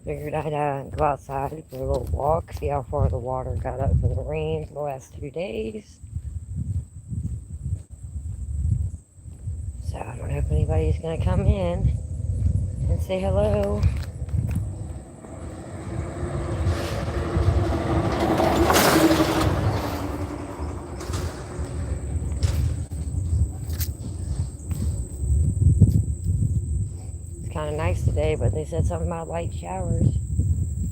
Figured I'd go outside for a little walk, see how far the water got up from the rain for the last 2 days. So I don't know if anybody's going to come in and say hello. It's kind of nice today, but they said something about light showers.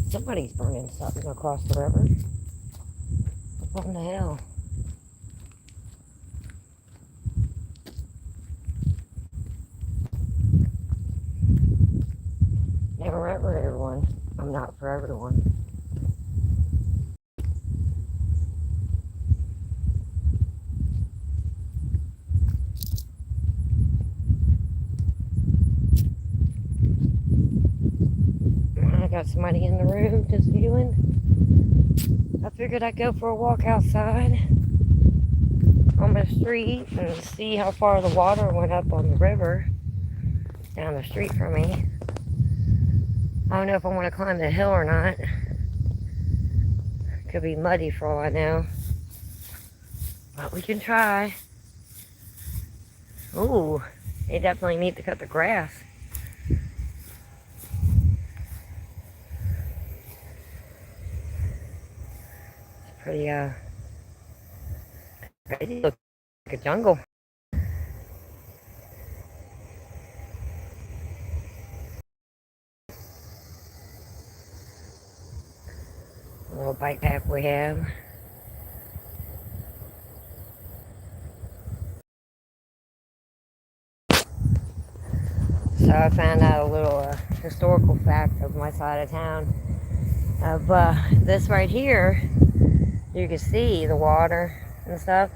Somebody's burning something across the river. What in the hell? Never for everyone. I'm not for everyone. I got somebody in the room just viewing. I figured I'd go for a walk outside on the street and see how far the water went up on the river down the street from me. I don't know if I want to climb the hill or not. Could be muddy for all I know. But we can try. Ooh, they definitely need to cut the grass. It's pretty, crazy. Looks like a jungle. A little bike path we have. So I found out a little historical fact of my side of town. Of this right here, you can see the water and stuff.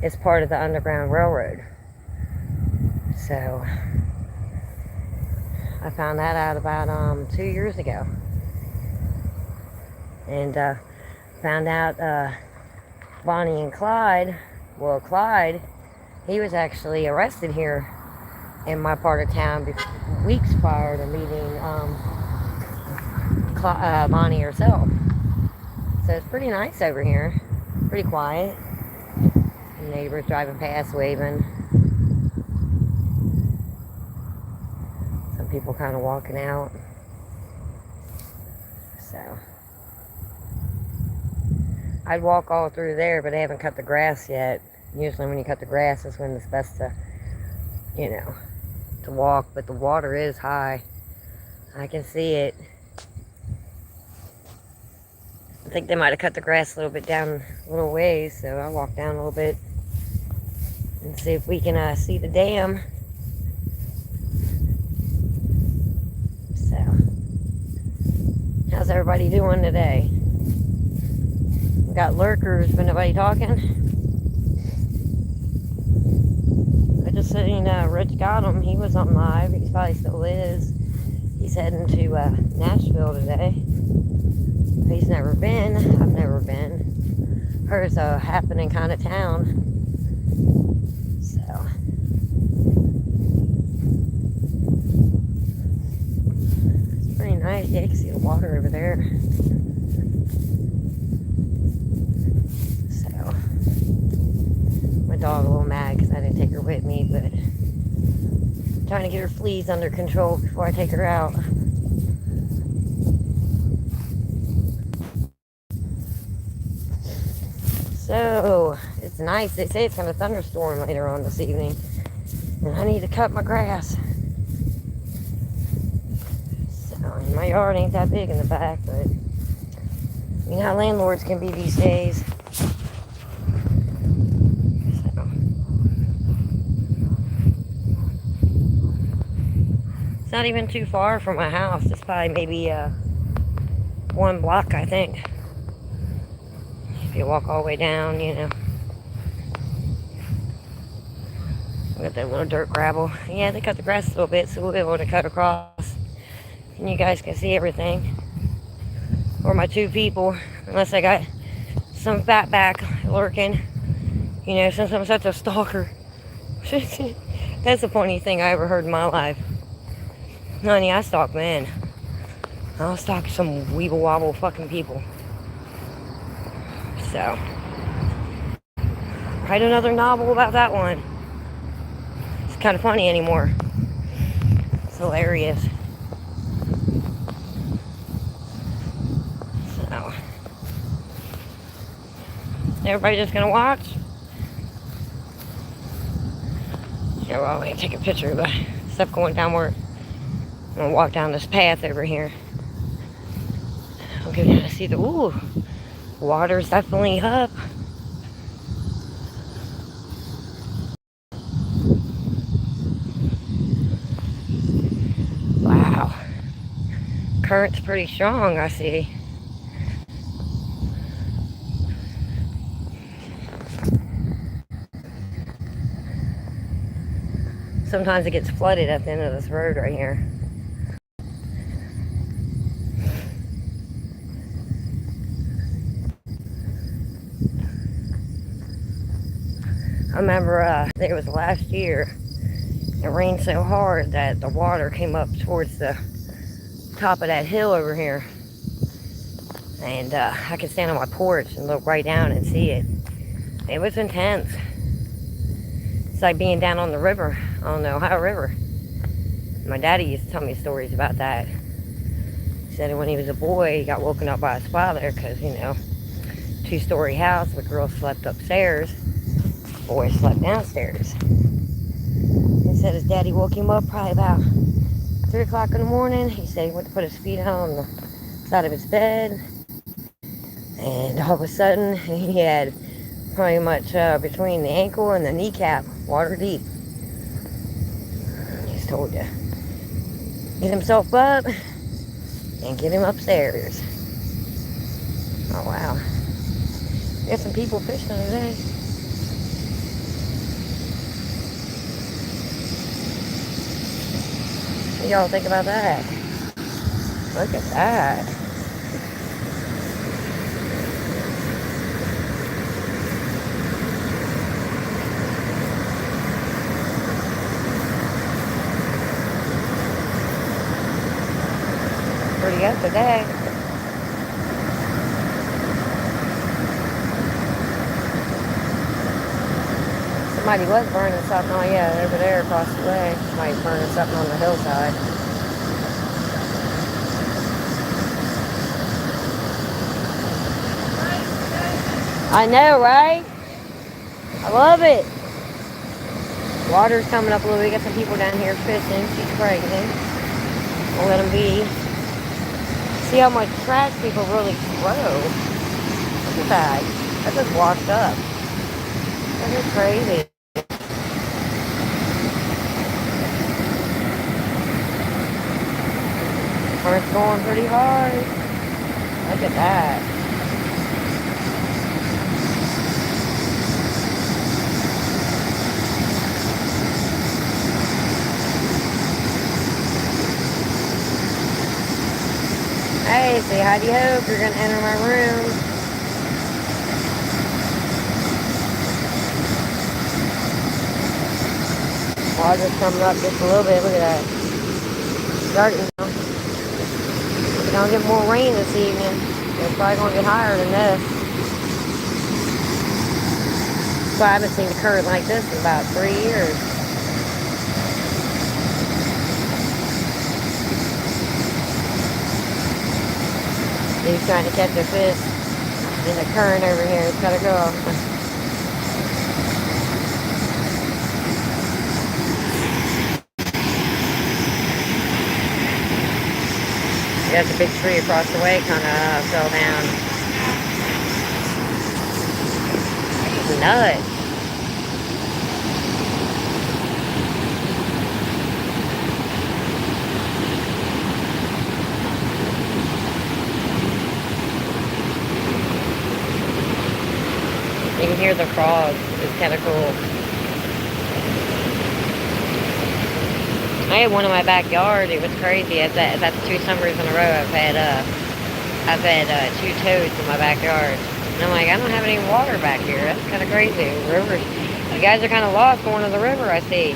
It's part of the Underground Railroad. So I found that out about 2 years ago. And found out Bonnie and Clyde, well, Clyde, he was actually arrested here in my part of town weeks prior to meeting Bonnie herself. So it's pretty nice over here, pretty quiet. Neighbors driving past, waving. Some people kind of walking out. So I'd walk all through there, but they haven't cut the grass yet. Usually when you cut the grass is when it's best to, to walk, but the water is high. I can see it. I think they might have cut the grass a little bit down a little ways, so I'll walk down a little bit and see if we can see the dam. So, how's everybody doing today? We got lurkers, but nobody talking. I just seen Rich got him. He was on live. He probably still is. He's heading to Nashville today. He's never been. I've never been. Heard it's a happening kind of town. So it's pretty nice. Yeah, you can see the water over there. So my dog a little mad because I didn't take her with me, but I'm trying to get her fleas under control before I take her out. So, it's nice. They say it's going to thunderstorm later on this evening. And I need to cut my grass. So, my yard ain't that big in the back, but you know how landlords can be these days. So, it's not even too far from my house. It's probably maybe 1 block, I think. If you walk all the way down, Got that little dirt gravel. Yeah, they cut the grass a little bit, so we'll be able to cut across. And you guys can see everything. Or my 2 people, unless I got some fatback lurking. Since I'm such a stalker. That's the funniest thing I ever heard in my life. Honey, I stalk men. I'll stalk some weeble wobble fucking people. So, write another novel about that one. It's kind of funny anymore. It's hilarious. So, everybody just gonna watch? Yeah, well, let me take a picture of the stuff going downward. I'm gonna walk down this path over here. I'll go down to see the, ooh, water's definitely up. Wow. Current's pretty strong, I see. Sometimes it gets flooded at the end of this road right here. I remember, I think it was last year, it rained so hard that the water came up towards the top of that hill over here. And I could stand on my porch and look right down and see it. It was intense. It's like being down on the river, on the Ohio River. My daddy used to tell me stories about that. He said when he was a boy, he got woken up by his father because, you know, two-story house, the girl slept upstairs, the boy slept downstairs. He said his daddy woke him up probably about 3 o'clock in the morning. He said he went to put his feet on the side of his bed, and all of a sudden he had pretty much between the ankle and the kneecap, water deep. He's told to get himself up and get him upstairs. Oh wow. Got some people fishing today. What y'all think about that? Look at that. Pretty up today. Somebody was burning something. Oh yeah, over there across the way. Somebody's burning something on the hillside. I know, right? I love it. Water's coming up a little bit. We got some people down here fishing. She's pregnant. We'll let them be. See how much trash people really throw. Look at that. That just washed up. That is crazy. Current's going pretty hard. Look at that. Hey, say hi, do you hope you're going to enter my room. Water's coming up just a little bit. Look at that. Starting now. We're going to get more rain this evening. It's probably going to get higher than this. So I haven't seen a current like this in about 3 years. He's trying to catch a fish in the current over here. It's gotta go. There's a big tree across the way kind of fell down. It's nuts. You can hear the frogs. It's kind of cool. I had one in my backyard. It was crazy. That's 2 summers in a row I've had 2 toads in my backyard. And I'm like, I don't have any water back here. That's kind of crazy. River. You guys are kind of lost going to the river, I see.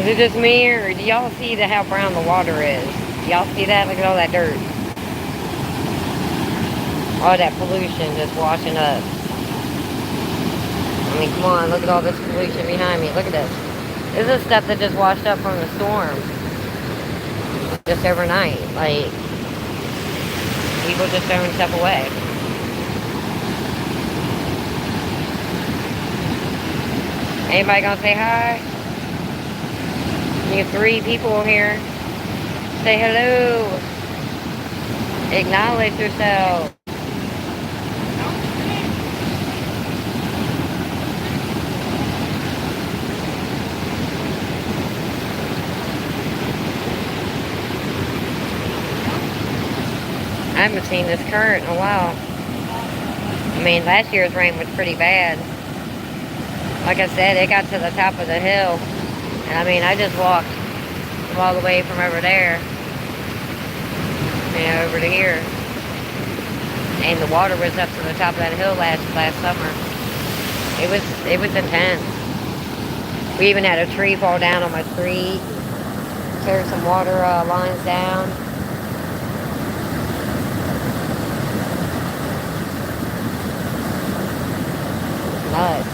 Is it just me, or do y'all see how brown the water is? Y'all see that? Look at all that dirt. All that pollution just washing up. I mean, come on, look at all this pollution behind me. Look at this. This is stuff that just washed up from the storm. Just overnight. Like, people just throwing stuff away. Anybody gonna say hi? You have 3 people here. Say hello. Acknowledge yourself. I haven't seen this current in a while. I mean, last year's rain was pretty bad. Like I said, it got to the top of the hill. And I mean, I just walked all the way from over there, over to here. And the water was up to the top of that hill last summer. It was intense. We even had a tree fall down on my street. Tear some water lines down. Nuts.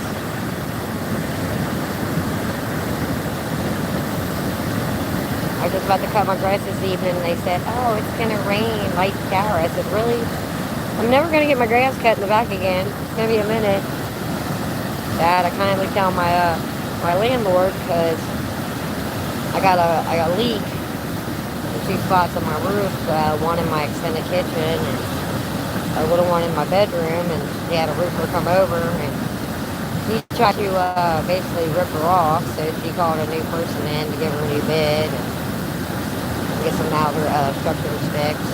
I was just about to cut my grass this evening and they said, oh, it's going to rain, light shower. I said, really? I'm never going to get my grass cut in the back again. It's going to be a minute. Dad, I kindly tell my my landlord because I got a leak in 2 spots on my roof. One in my extended kitchen and a little one in my bedroom. And he had a roofer come over and he tried to basically rip her off. So she called a new person in to give her a new bid. And get some outer structures fixed.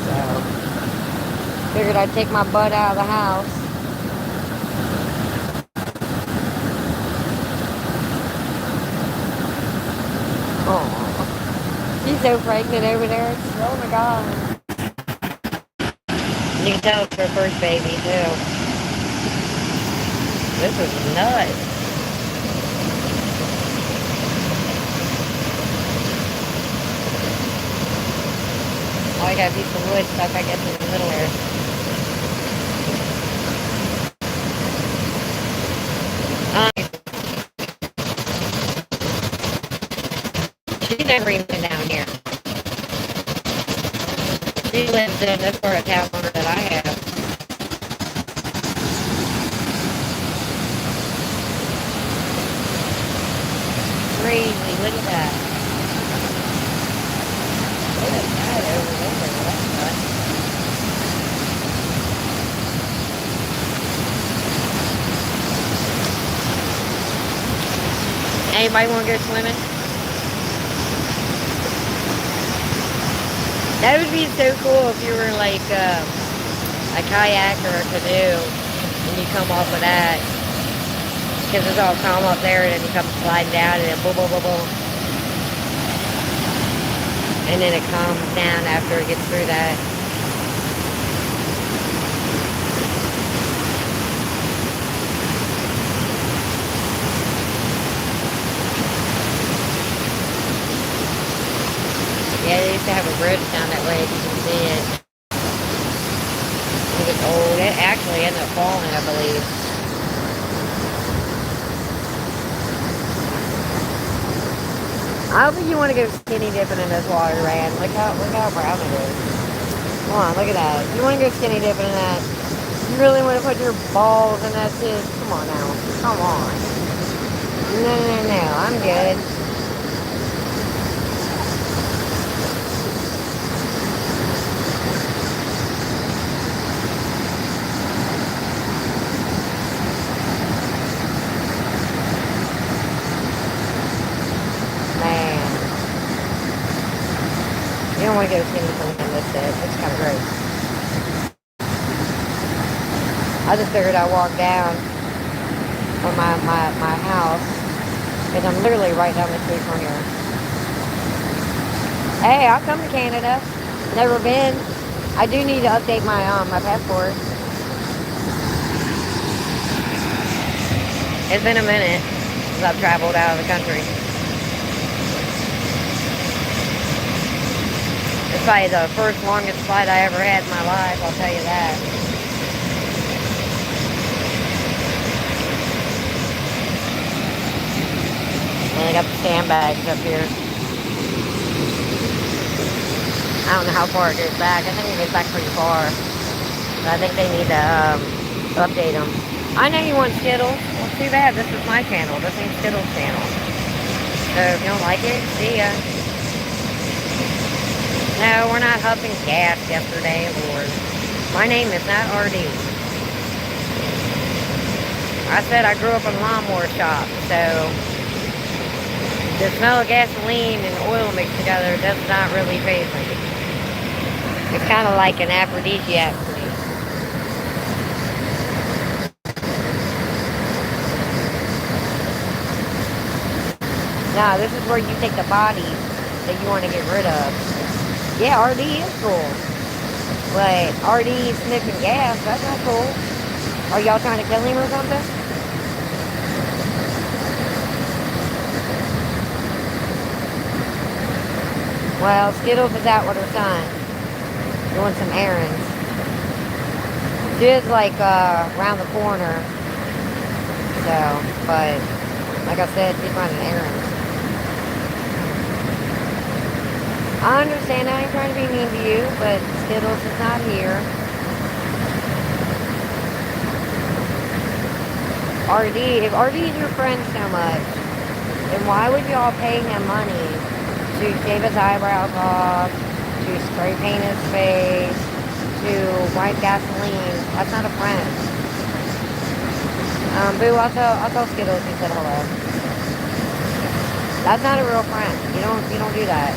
So, figured I'd take my butt out of the house. Oh, she's so pregnant over there. Oh my god. You can tell it's her first baby too. This is nuts. Oh, I got a piece of wood stuck, I guess, in the middle there. She's never even been down here. She lives in this part of town that I have. Crazy, look at that. Look at that over there. That's nuts. Anybody want to go swimming? That would be so cool if you were like a kayak or a canoe and you come off of that. Because it's all calm up there and then you come sliding down and then boom, boom, boom, boom. And then it calms down after it gets through that. Yeah, they used to have a bridge down that way, if you can see it. I think it's old. It actually ended up falling, I believe. I don't think you want to go skinny dipping in this water, Rand. Look how brown it is. Come on, look at that. You want to go skinny dipping in that? You really want to put your balls in that shit? Come on now. Come on. No. I'm good. You don't want to go skinny dipping this shit. It's kind of gross. I just figured I'd walk down from my house because I'm literally right down the street from here. Hey, I'll come to Canada. Never been. I do need to update my my passport. It's been a minute. places I've traveled out of the country. It's probably the first longest flight I ever had in my life, I'll tell you that. And they got the sandbags up here. I don't know how far it goes back. I think it goes back pretty far. But I think they need to update them. I know you want Skittles. Well, too bad. This is my channel. This ain't Skittles' channel. So if you don't like it, see ya. No, we're not huffing gas yesterday, Lord. My name is not RD. I said I grew up in a lawnmower shop, so the smell of gasoline and oil mixed together does not really faze me. It's kind of like an aphrodisiac for me. Now, this is where you take the bodies that you want to get rid of. Yeah, RD is cool. But RD sniffing gas, that's not cool. Are y'all trying to kill him or something? Well, Skittles is out with her son, doing some errands. She is like around the corner. So, but like I said, she's running errands. I understand I ain't trying to be mean to you, but Skittles is not here. RD, if RD is your friend so much, then why would y'all pay him money to shave his eyebrows off, to spray paint his face, to wipe gasoline? That's not a friend. Boo, I'll tell Skittles you said hello. That's not a real friend. You don't do that.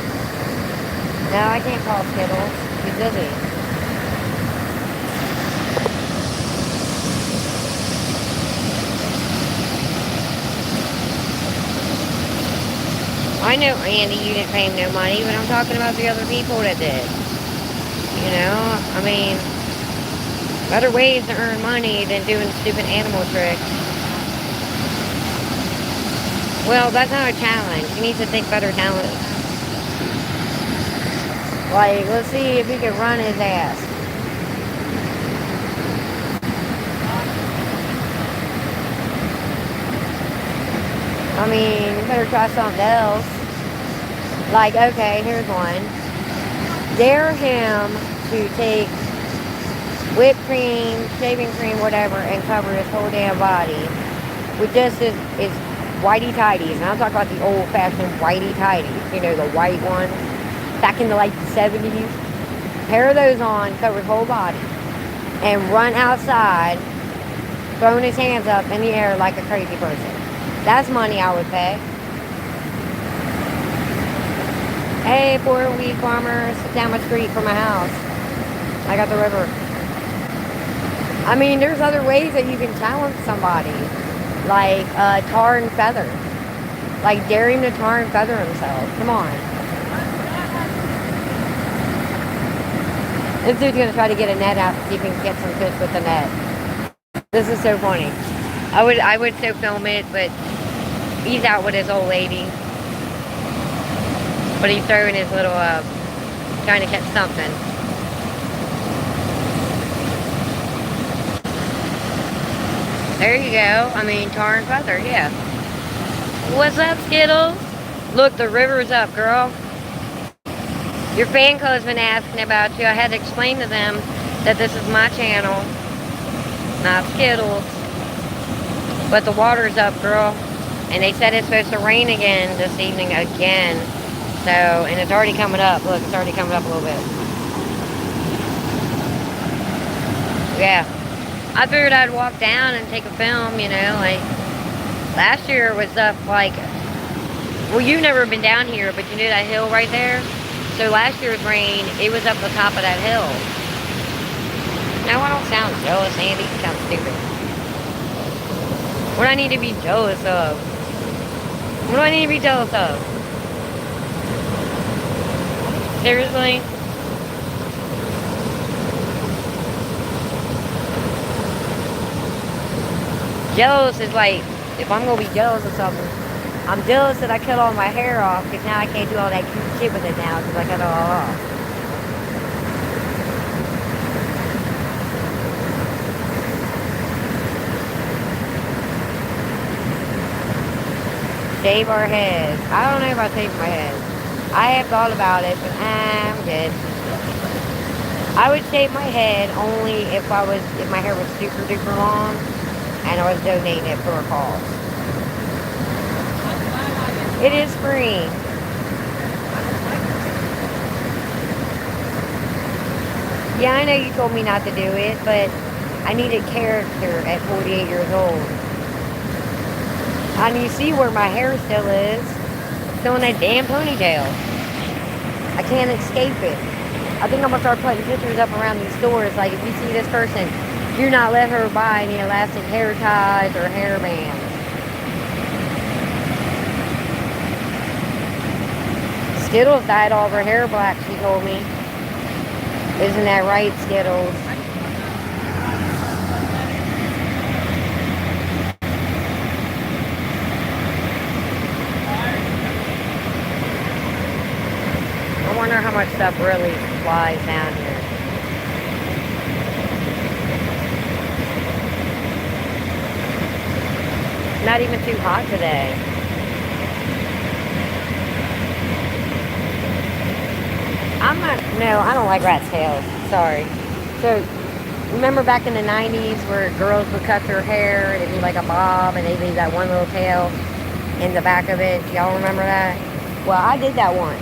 No, I can't call Skittles. He's busy. I know, Andy, you didn't pay him no money, but I'm talking about the other people that did. You know, I mean, better ways to earn money than doing stupid animal tricks. Well, that's not a challenge. You need to think better talent. Like, let's see if he can run his ass. I mean, you better try something else. Like, okay, here's one. Dare him to take whipped cream, shaving cream, whatever, and cover his whole damn body with just his whitey-tighties. And I'm talking about the old-fashioned whitey-tighties. You know, the white ones. Back in the, like, the 70s. Pair those on, cover his whole body. And run outside, throwing his hands up in the air like a crazy person. That's money I would pay. Hey, poor weed farmers down my street from my house. I got the river. I mean, there's other ways that you can challenge somebody. Like, tar and feather. Like, dare him to tar and feather himself. Come on. This dude's gonna try to get a net out to see if he can get some fish with the net. This is so funny. I would so film it, but he's out with his old lady. But he's throwing his little, trying to catch something. There you go. I mean, tar and feather, yeah. What's up, Skittles? Look, the river's up, girl. Your fan club's been asking about you. I had to explain to them that this is my channel, not Skittles. But the water's up, girl. And they said it's supposed to rain again this evening again. So, and it's already coming up. Look, it's already coming up a little bit. Yeah. I figured I'd walk down and take a film, you know, like, last year it was up like, well, you've never been down here, but you know that hill right there? So last year's rain, it was up the top of that hill. Now I don't sound jealous, Andy. You sound stupid. What do I need to be jealous of? What do I need to be jealous of? Seriously? Jealous is like If I'm gonna be jealous of something, I'm jealous that I cut all my hair off because now I can't do all that cute shit with it now because I cut it all off. Shave our heads. I don't know about shaving my head. I have thought about it, but I'm good. I would shave my head only if my hair was super duper long and I was donating it for a cause. It is free. Yeah, I know you told me not to do it, but I needed character at 48 years old. And you see where my hair still is. Still in that damn ponytail. I can't escape it. I think I'm going to start putting pictures up around these stores. Like, if you see this person, do not let her buy any elastic hair ties or hair bands. Skittles dyed all of her hair black, she told me. Isn't that right, Skittles? I wonder how much stuff really flies down here. Not even too hot today. I don't like rat's tails. Sorry. So, remember back in the 90s where girls would cut their hair and it'd be like a bob and they'd leave that one little tail in the back of it? Y'all remember that? Well, I did that once.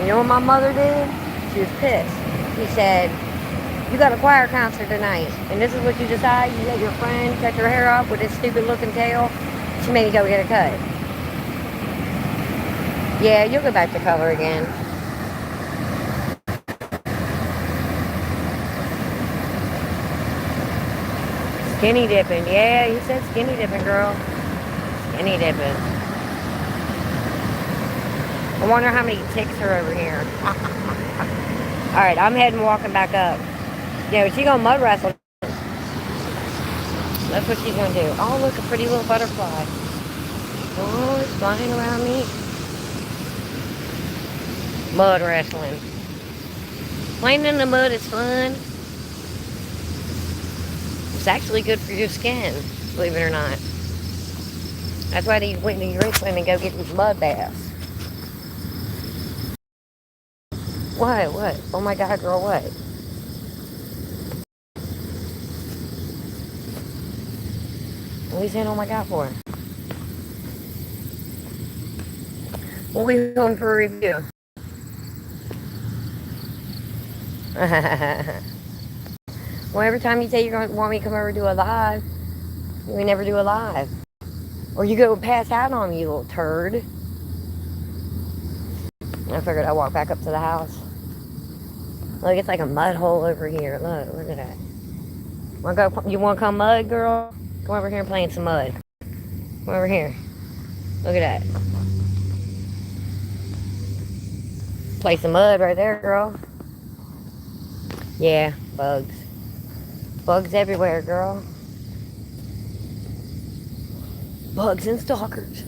You know what my mother did? She was pissed. She said, you got a choir concert tonight, and this is what you decide? You let your friend cut your hair off with this stupid looking tail? She made me go get a cut. Yeah, you'll go back to color again. Skinny dipping. Yeah, you said skinny dipping, girl. Skinny dipping. I wonder how many ticks are over here. Alright, I'm heading walking back up. Yeah, but she's gonna mud wrestle. That's what she's gonna do. Oh, look, a pretty little butterfly. Oh, it's flying around me. Mud wrestling. Playing in the mud is fun. It's actually good for your skin, believe it or not. That's why these rich women go get these mud baths. What? Oh my God, girl, what? What are you saying, oh my God, for? What are we going for a review? Well, every time you say you're going to want me to come over and do a live, we never do a live. Or you go pass out on me, you little turd. I figured I'd walk back up to the house. Look, it's like a mud hole over here. Look at that. You want to come mud, girl? Come over here and play in some mud. Come over here. Look at that. Play some mud right there, girl. Yeah, bugs. Bugs everywhere, girl. Bugs and stalkers.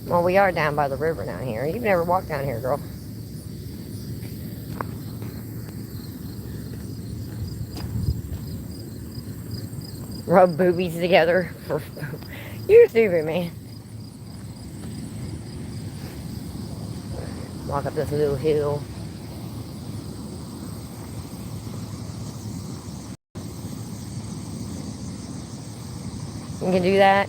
Well, we are down by the river down here. You've never walked down here, girl. Rub boobies together. You're stupid, man. Walk up this little hill. You can do that.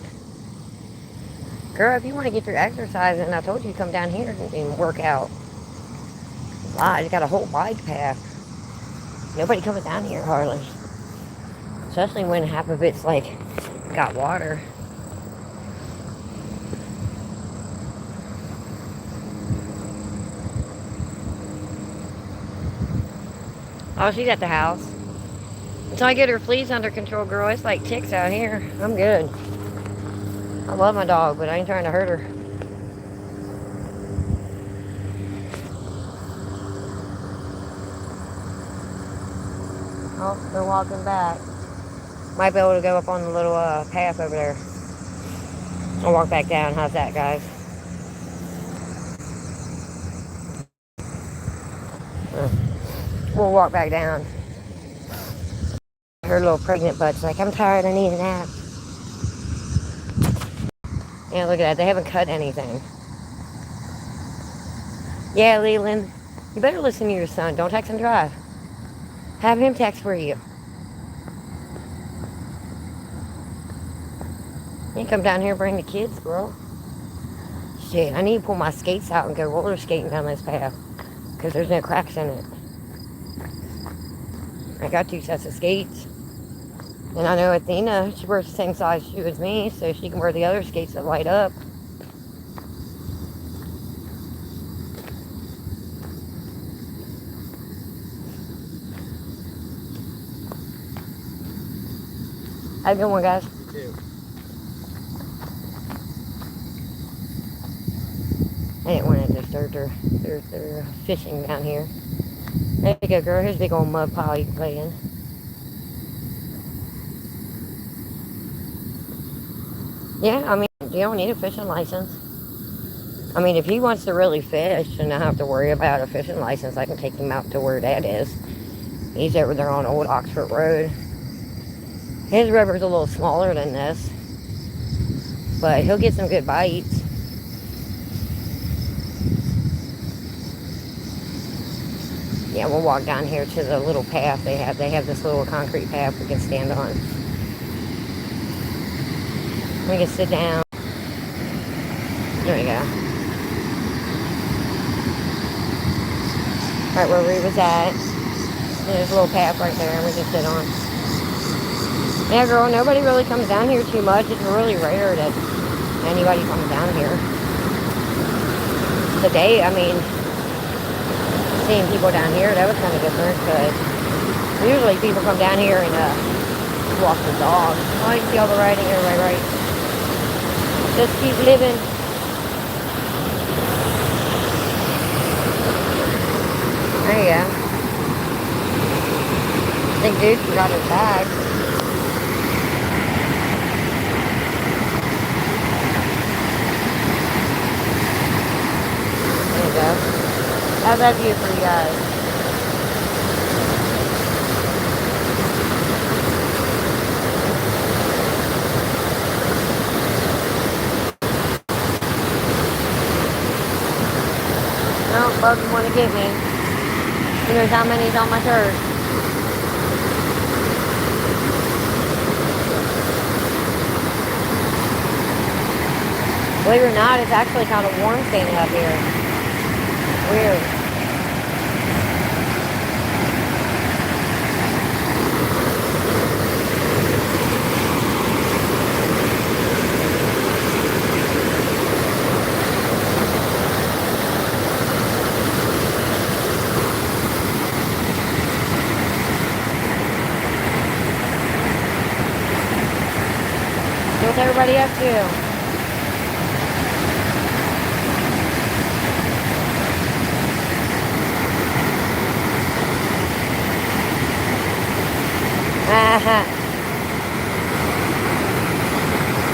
Girl, if you want to get your exercise in, I told you to come down here and work out. Wow, you got a whole bike path. Nobody comes down here hardly. Especially when half of it's like got water. Oh, she's at the house. Until I get her fleas under control, girl, it's like ticks out here. I'm good. I love my dog, but I ain't trying to hurt her. Oh, they're walking back. Might be able to go up on the little path over there. I'll walk back down. How's that, guys? We'll walk back down. Her little pregnant butt's like, I'm tired, I need a nap. Yeah, look at that. They haven't cut anything. Yeah, Leland, you better listen to your son. Don't text and drive. Have him text for you. You come down here and bring the kids, girl. Shit, I need to pull my skates out and go roller skating down this path. Because there's no cracks in it. I got 2 sets of skates. And I know Athena, she wears the same size shoe as me, so she can wear the other skates that light up. Have a good one, guys. Too. I didn't want to disturb her. They're fishing down here. There you go, girl. Here's a big old mud pile you can play in. Yeah, I mean, you don't need a fishing license. I mean, if he wants to really fish and not have to worry about a fishing license, I can take him out to where Dad is. He's over there on Old Oxford Road. His river's a little smaller than this, but he'll get some good bites. Yeah, we'll walk down here to the little path they have. They have this little concrete path we can stand on. We can sit down. There we go. Right where we was at. There's a little path right there we can sit on. Yeah, girl, nobody really comes down here too much. It's really rare that anybody comes down here. Today, I mean, seeing people down here, that was kind of different, because usually people come down here and walk the dog. Oh, you see all the writing, everybody right? Just keep living. There you go. I think dude forgot his bag. There you go. How's that view for you guys? No, bugs want to get me. Who knows how many's on my shirt? Believe it or not, it's actually kind of warm standing up here. Weird. What's everybody up to?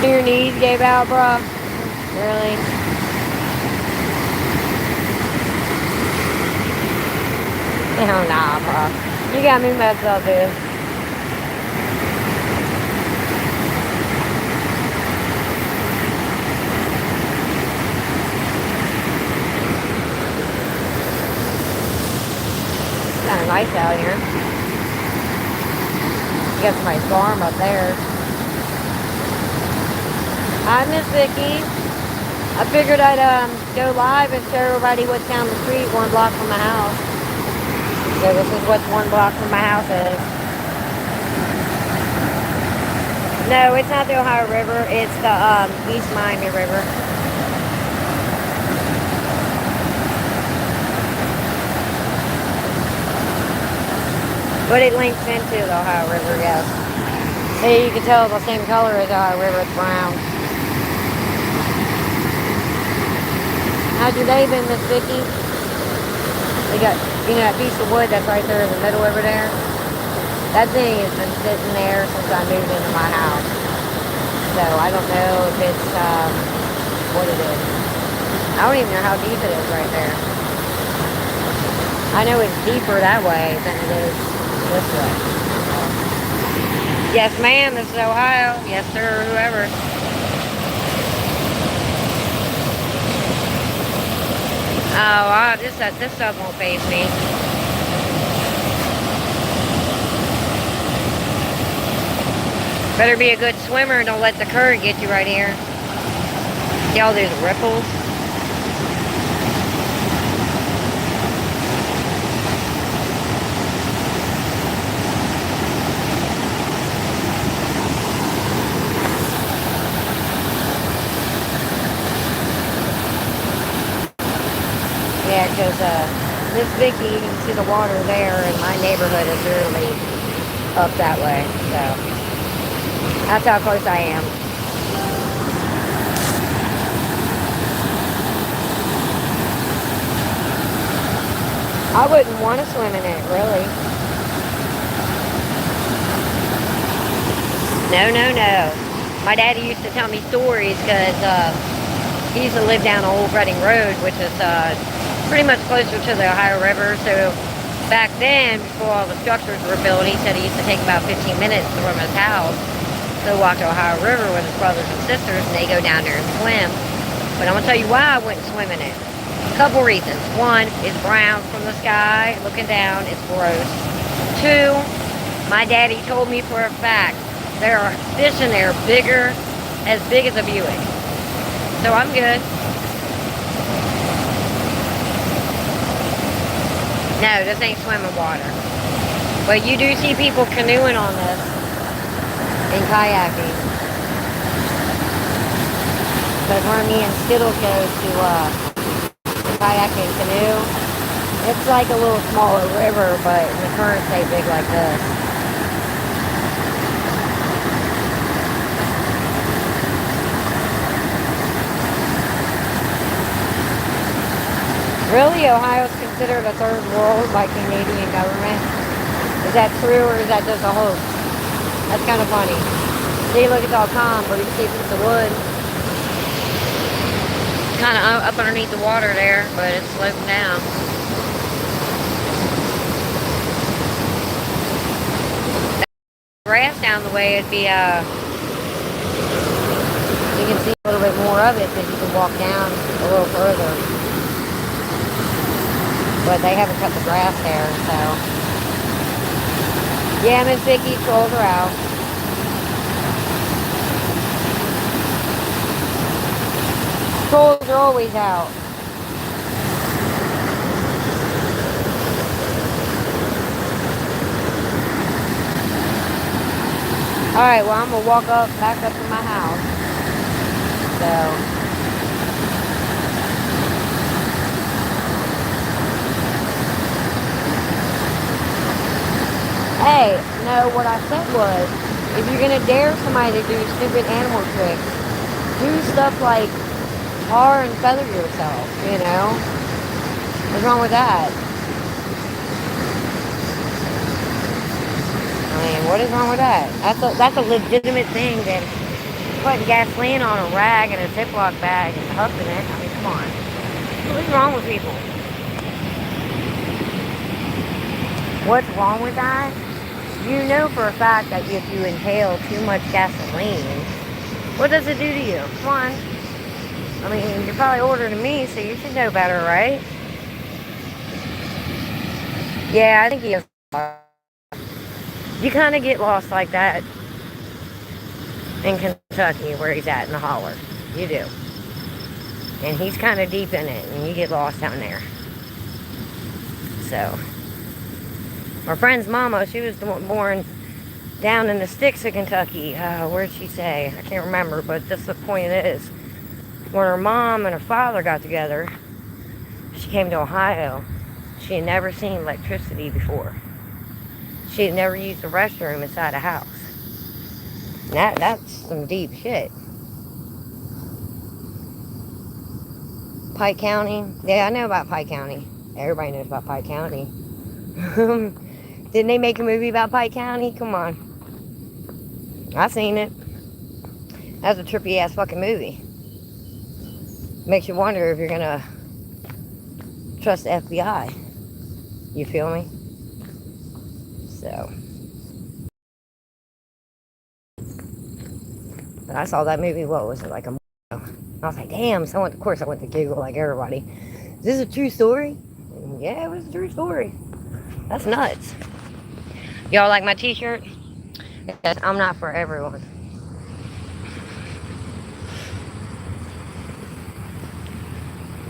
Your knees gave out, bro? Really? Oh, nah, bro. You got me messed up, dude. It's kind of nice out here. You got somebody's farm up there. Hi, Miss Vicky. I figured I'd go live and show everybody what's down the street 1 block from my house. So this is what 1 block from my house is. No, it's not the Ohio River. It's the East Miami River. But it links into the Ohio River, yes. See, you can tell the same color as the Ohio River. It's brown. How's your day been, Miss Vicky? We got, you know, that piece of wood that's right there in the middle over there? That thing has been sitting there since I moved into my house. So I don't know if it's what it is. I don't even know how deep it is right there. I know it's deeper that way than it is this way. Yes, ma'am, this is Ohio. Yes, sir, whoever. Oh, this stuff won't faze me. Better be a good swimmer and don't let the current get you right here. See all these ripples? Yeah, because this Vicky, you can see the water there, and my neighborhood is literally up that way. So that's how close I am. I wouldn't want to swim in it, really. No, no, no. My daddy used to tell me stories because he used to live down Old Reading Road, which is pretty much closer to the Ohio River. So back then, before all the structures were built, he said he used to take about 15 minutes from his house to walk to Ohio River with his brothers and sisters, and they go down there and swim. But I'm going to tell you why I wouldn't swim in it. A couple reasons. One, it's brown from the sky, looking down, it's gross. Two, my daddy told me for a fact, there are fish in there as big as a Buick. So I'm good. No, this ain't swimming water. But you do see people canoeing on this and kayaking. Because where me and Skittles go to kayak and canoe, it's like a little smaller river, but the currents ain't big like this. Really, Ohio's considered a third world by Canadian government? Is that true, or is that just a hoax? That's kind of funny. See, look, it's all calm, but you can see a piece of wood. Kind of up underneath the water there, but it's sloping down. Grass down the way, it'd be, you can see a little bit more of it because you can walk down a little further. But they haven't cut the grass there, so. Yeah, Miss Vicky, trolls are out. Trolls are always out. Alright, well, I'm going to walk back up to my house. So. Hey, no, what I said was, if you're going to dare somebody to do stupid animal tricks, do stuff like tar and feather yourself, you know? What's wrong with that? I mean, what is wrong with that? That's a legitimate thing than putting gasoline on a rag and a Ziploc bag and huffing it. I mean, come on. What's wrong with people? What's wrong with that? You know for a fact that if you inhale too much gasoline, what does it do to you? Come on. I mean, you're probably older than me, so you should know better, right? Yeah, I think he is. You kind of get lost like that in Kentucky, where he's at in the holler. You do. And he's kind of deep in it, and you get lost down there. So. My friend's mama, she was born down in the sticks of Kentucky. Where'd she say? I can't remember, but that's the point is. When her mom and her father got together, she came to Ohio. She had never seen electricity before. She had never used a restroom inside a house. That's some deep shit. Pike County? Yeah, I know about Pike County. Everybody knows about Pike County. Didn't they make a movie about Pike County? Come on. I seen it. That's a trippy ass fucking movie. Makes you wonder if you're gonna trust the FBI. You feel me? So. But I saw that movie, what was it, like a month ago. I was like, damn, of course I went to Google like everybody. Is this a true story? Yeah, it was a true story. That's nuts. Y'all like my t-shirt? Yes, I'm not for everyone.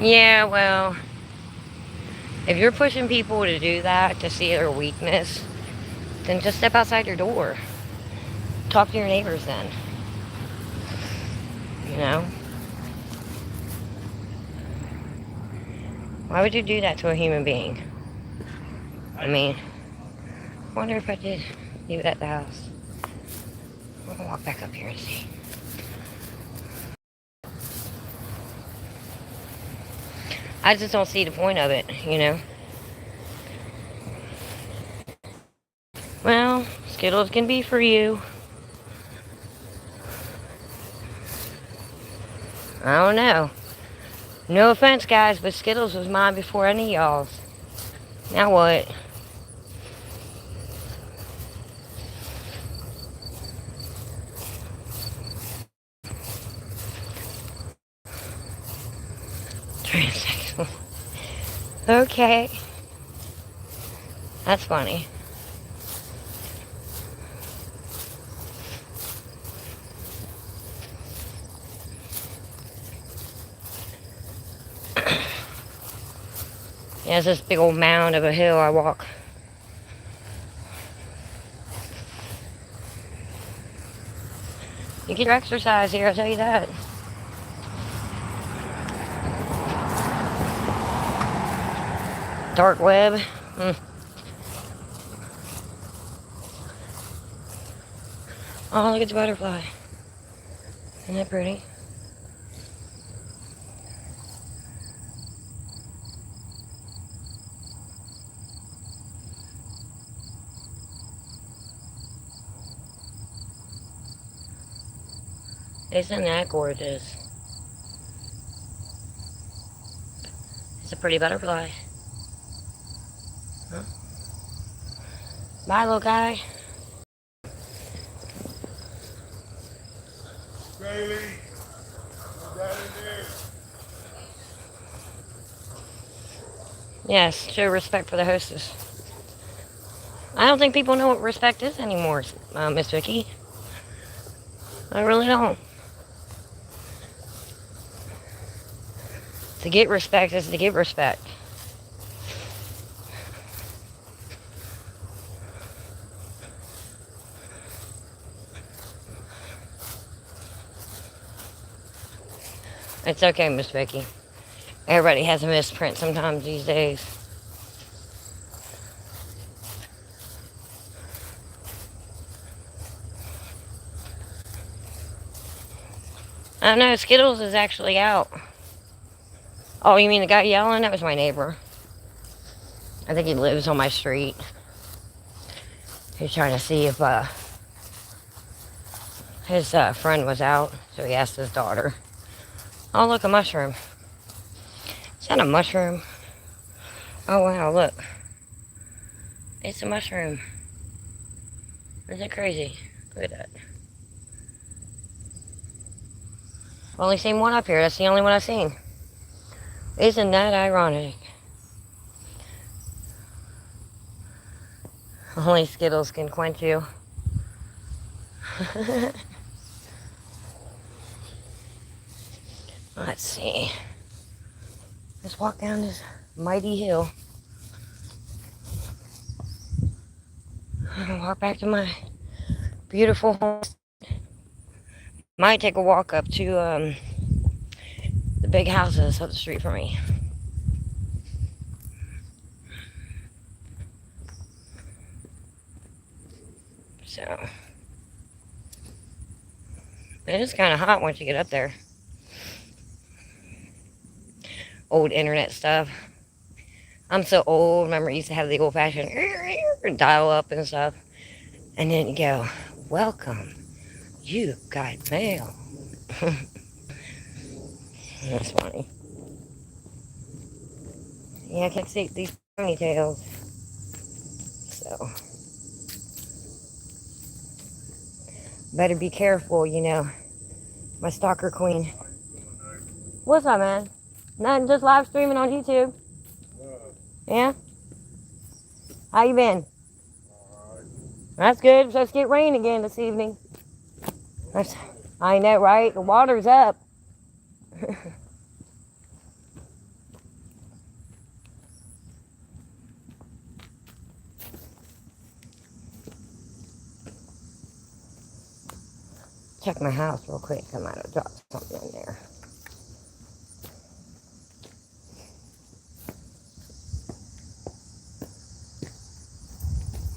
Yeah, well, if you're pushing people to do that, to see their weakness, then just step outside your door. Talk to your neighbors then. You know? Why would you do that to a human being? I mean, I wonder if I did leave it at the house. I'm gonna walk back up here and see. I just don't see the point of it, you know? Well, Skittles can be for you. I don't know. No offense, guys, but Skittles was mine before any of y'all's. Now what? Transsexual. Okay. That's funny. Yeah, it's this big old mound of a hill I walk. You get your exercise here, I'll tell you that. Dark web. Oh, look at the butterfly. Isn't that pretty? Isn't that gorgeous? It's a pretty butterfly. Huh? Bye, little guy. Bailey, is that in there? Yes, show respect for the hostess. I don't think people know what respect is anymore, Miss Vicky. I really don't. To get respect is to give respect. It's okay, Miss Vicky. Everybody has a misprint sometimes these days. I know, Skittles is actually out. Oh, you mean the guy yelling? That was my neighbor. I think he lives on my street. He's trying to see if his friend was out, so he asked his daughter. Oh, look, a mushroom. Is that a mushroom? Oh, wow, look. It's a mushroom. Isn't it crazy? Look at that. I've only seen one up here. That's the only one I've seen. Isn't that ironic? Only Skittles can quench you. Let's see. Let's walk down this mighty hill. I'm gonna walk back to my beautiful home. Might take a walk up to the big houses up the street from me. So it is kind of hot once you get up there. Old internet stuff. I'm so old. Remember, I used to have the old-fashioned dial up and stuff. And then you go, welcome. You got mail. That's funny. Yeah, I can't see these ponytails. So, better be careful, you know. My stalker queen. What's up, man? Nothing, just live streaming on YouTube. Yeah? How you been? That's good. It's supposed to get rain again this evening. I know, right? The water's up. Check my house real quick. I might have dropped something in there.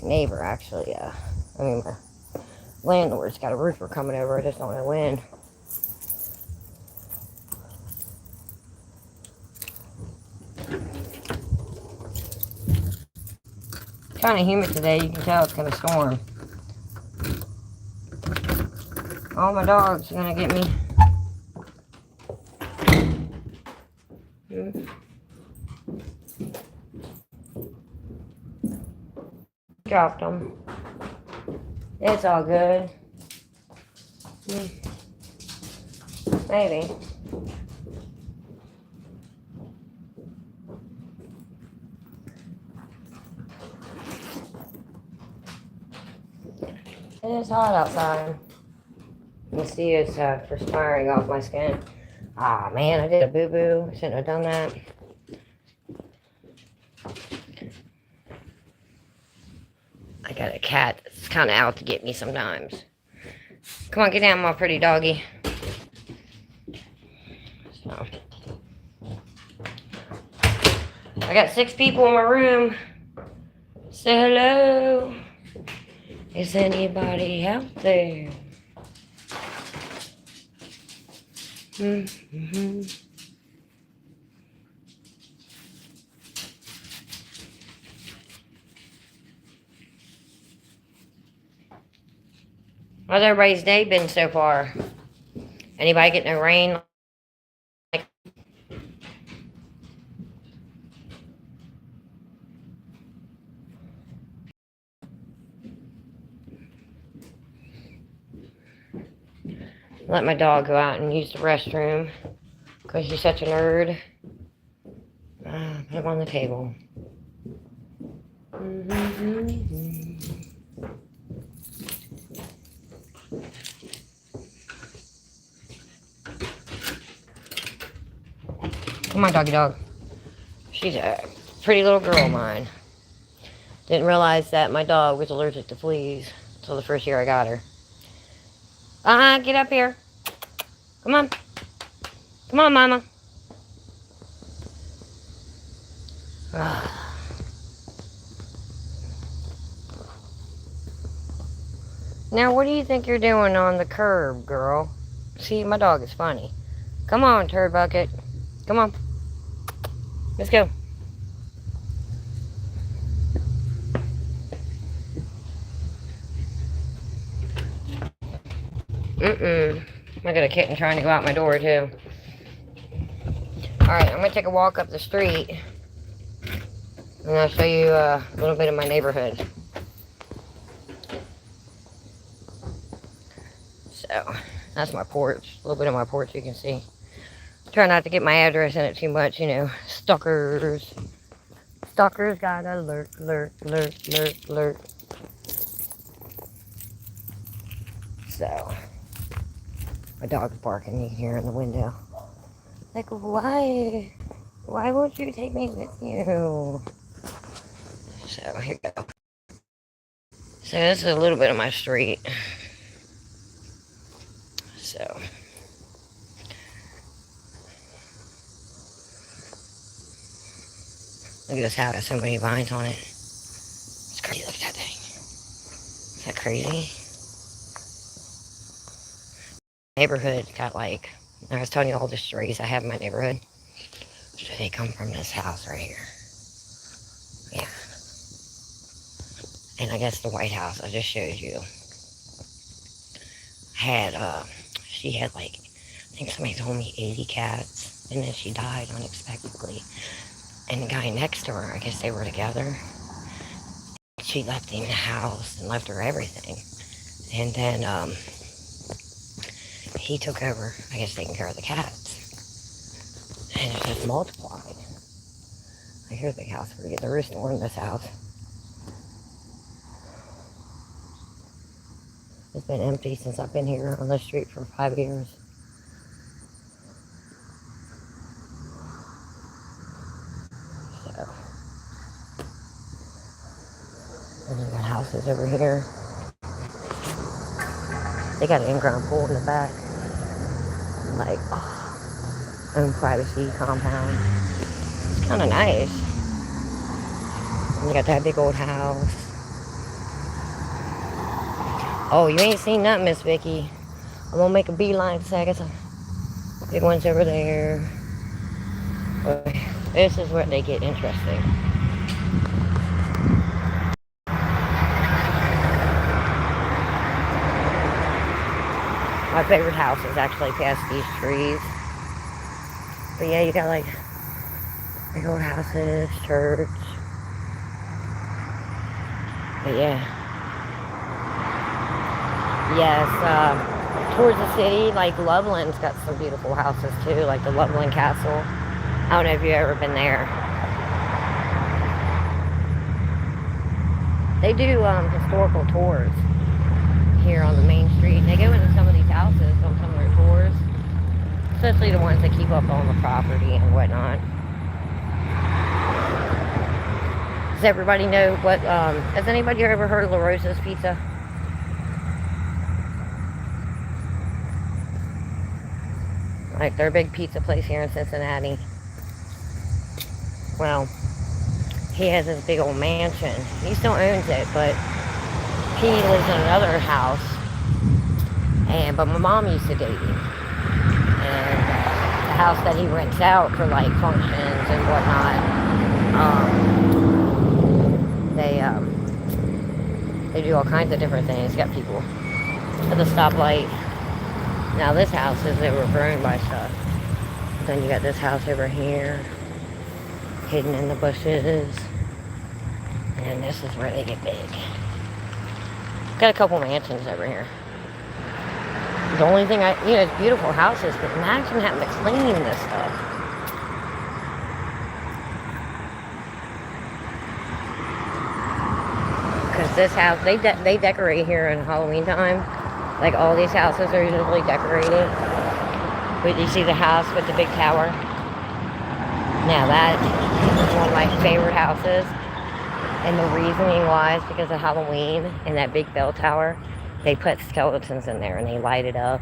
Neighbor, actually, I mean, my landlord's got a roofer coming over. I just don't know when. Kind of humid today. You can tell it's going to storm. All my dogs are going to get me. Dropped them. It's all good. Maybe. It is hot outside. You see it's perspiring off my skin. Ah, man, I did a boo-boo. I shouldn't have done that. I got a cat that's kind of out to get me sometimes. Come on, get down, my pretty doggy. So, I got 6 people in my room. Say hello. Is anybody out there? Mm-hmm. How's everybody's day been so far? Anybody get no rain? Let my dog go out and use the restroom because she's such a nerd. Put him on the table. Come on, doggy dog. She's a pretty little girl of mine. Didn't realize that my dog was allergic to fleas until the first year I got her. Get up here. Come on. Come on, Mama. Now, what do you think you're doing on the curb, girl? See, my dog is funny. Come on, turd bucket. Come on. Let's go. I got a kitten trying to go out my door, too. Alright, I'm going to take a walk up the street. And I'll show you a little bit of my neighborhood. So, that's my porch. A little bit of my porch you can see. Try not to get my address in it too much, you know. Stalkers. Stalkers gotta lurk. So, my dog's barking. You can hear in the window. Like, why? Why won't you take me with you? So, here we go. So, this is a little bit of my street. So, look at this house. Got so many vines on it. It's crazy. Look at that thing. Is that crazy? Neighborhood got like, I was telling you all the stories I have in my neighborhood. So they come from this house right here. And I guess the White House I just showed you had, she had like, I think somebody told me 80 cats. And then she died unexpectedly. And the guy next to her, I guess they were together. She left him the house and left her everything. And then he took over, I guess, taking care of the cats. And it just multiplied. I hear the house. We're getting a rooster in this house. It's been empty since I've been here on the street for 5 years. So, and you got houses over here. They got an in-ground pool in the back. Like, oh, own privacy compound. It's kind of nice. And you got that big old house. Oh, you ain't seen nothing, Miss Vicky. I'm gonna make a beeline in a second. Some big ones over there. But this is where they get interesting. My favorite house is actually past these trees. But yeah, you got like big old houses, church. But yeah. Yes, towards the city, like Loveland's got some beautiful houses too, like the Loveland Castle. I don't know if you've ever been there. They do historical tours here on the main street. They go into some of these houses on some of their tours, especially the ones that keep up on the property and whatnot. Does everybody know what, has anybody ever heard of La Rosa's Pizza? Like, they're a big pizza place here in Cincinnati. Well, he has this big old mansion. He still owns it, but he lives in another house. But my mom used to date him. And the house that he rents out for, like, functions and whatnot, they do all kinds of different things. Got people at the stoplight. Now this house is overgrown by stuff. Then you got this house over here, hidden in the bushes. And this is where they get big. Got a couple mansions over here. The only thing it's beautiful houses, but imagine having to clean this stuff. Because this house, they decorate here in Halloween time. Like, all these houses are usually decorated. But you see the house with the big tower? Now that is one of my favorite houses. And the reasoning why is because of Halloween and that big bell tower. They put skeletons in there and they light it up.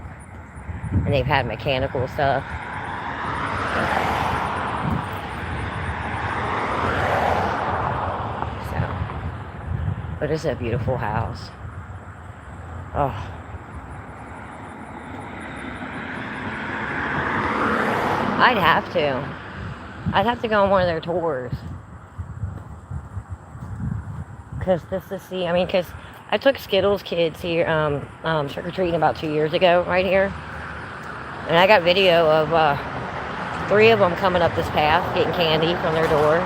And they've had mechanical stuff. So, but it's a beautiful house. Oh. I'd have to. I'd have to go on one of their tours. Because because I took Skittles kids here, trick-or-treating about 2 years ago, right here. And I got video of 3 of them coming up this path, getting candy from their door.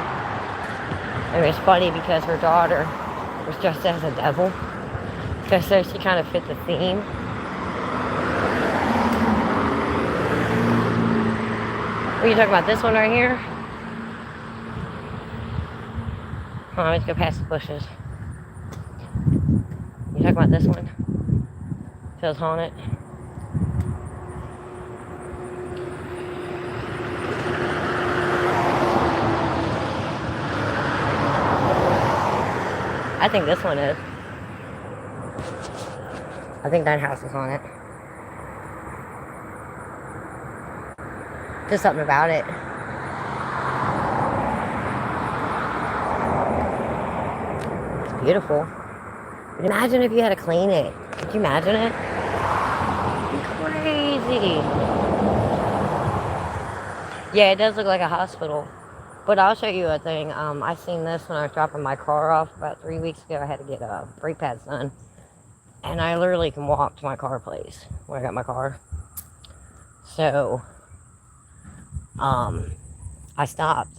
And it's funny because her daughter was dressed as a devil. Because so she kind of fit the theme. Are you talking about this one right here? Hold on, let's go past the bushes. You talking about this one? Feels haunted. I think this one is. I think that house is haunted. Just something about it. It's beautiful. But imagine if you had to clean it. Could you imagine it? It'd be crazy. Yeah, it does look like a hospital. But I'll show you a thing. I seen this when I was dropping my car off about 3 weeks ago. I had to get brake pads done. And I literally can walk to my car place where I got my car. So, I stopped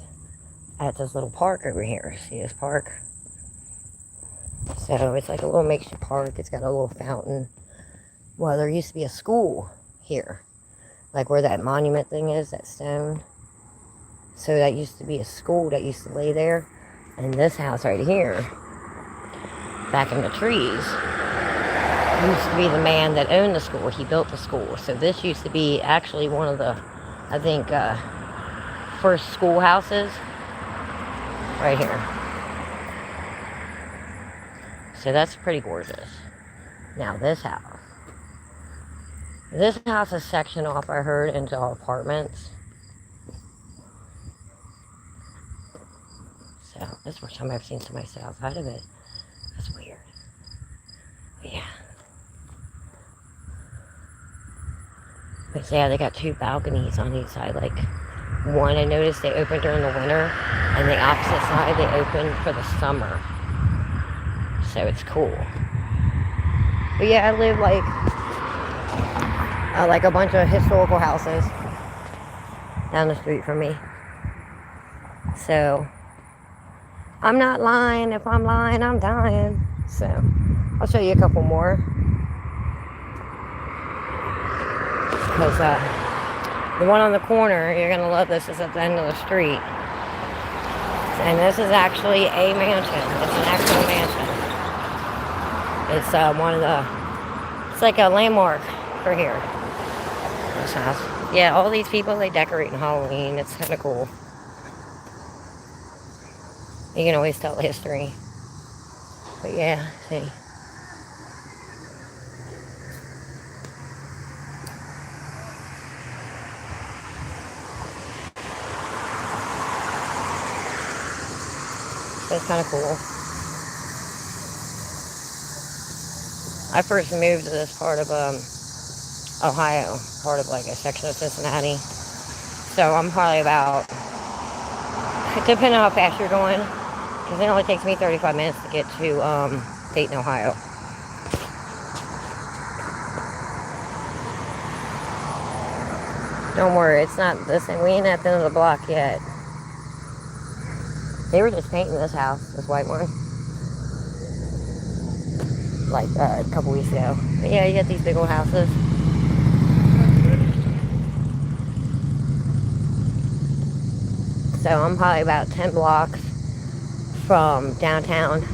at this little park over here. See this park? So it's like a little makeshift park. It's got a little fountain. Well, there used to be a school here. Like where that monument thing is, that stone. So that used to be a school that used to lay there. And this house right here, back in the trees, used to be the man that owned the school. He built the school. So this used to be actually one of the, I think, first schoolhouses right here. So that's pretty gorgeous. Now this house. This house is sectioned off, I heard, into apartments. So this is the first time I've seen somebody sit outside of it. That's weird. But yeah. But yeah, they got 2 balconies on each side. Like one I noticed they opened during the winter, and the opposite side they opened for the summer. So it's cool. But yeah, I live like a bunch of historical houses down the street from me. So I'm not lying. If I'm lying, I'm dying. So I'll show you a couple more. Because the one on the corner, you're going to love this, is at the end of the street. And this is actually a mansion. It's an actual mansion. It's one of the, it's like a landmark for here. This house. Yeah, all these people, they decorate in Halloween. It's kind of cool. You can always tell the history. But yeah, see. So it's kind of cool. I first moved to this part of Ohio, part of like a section of Cincinnati. So I'm probably about, depending on how fast you're going, because it only takes me 35 minutes to get to Dayton, Ohio. Don't worry, it's not the same. We ain't at the end of the block yet. They were just painting this house, this white one, like a couple weeks ago. But yeah, you get these big old houses. So I'm probably about 10 blocks from downtown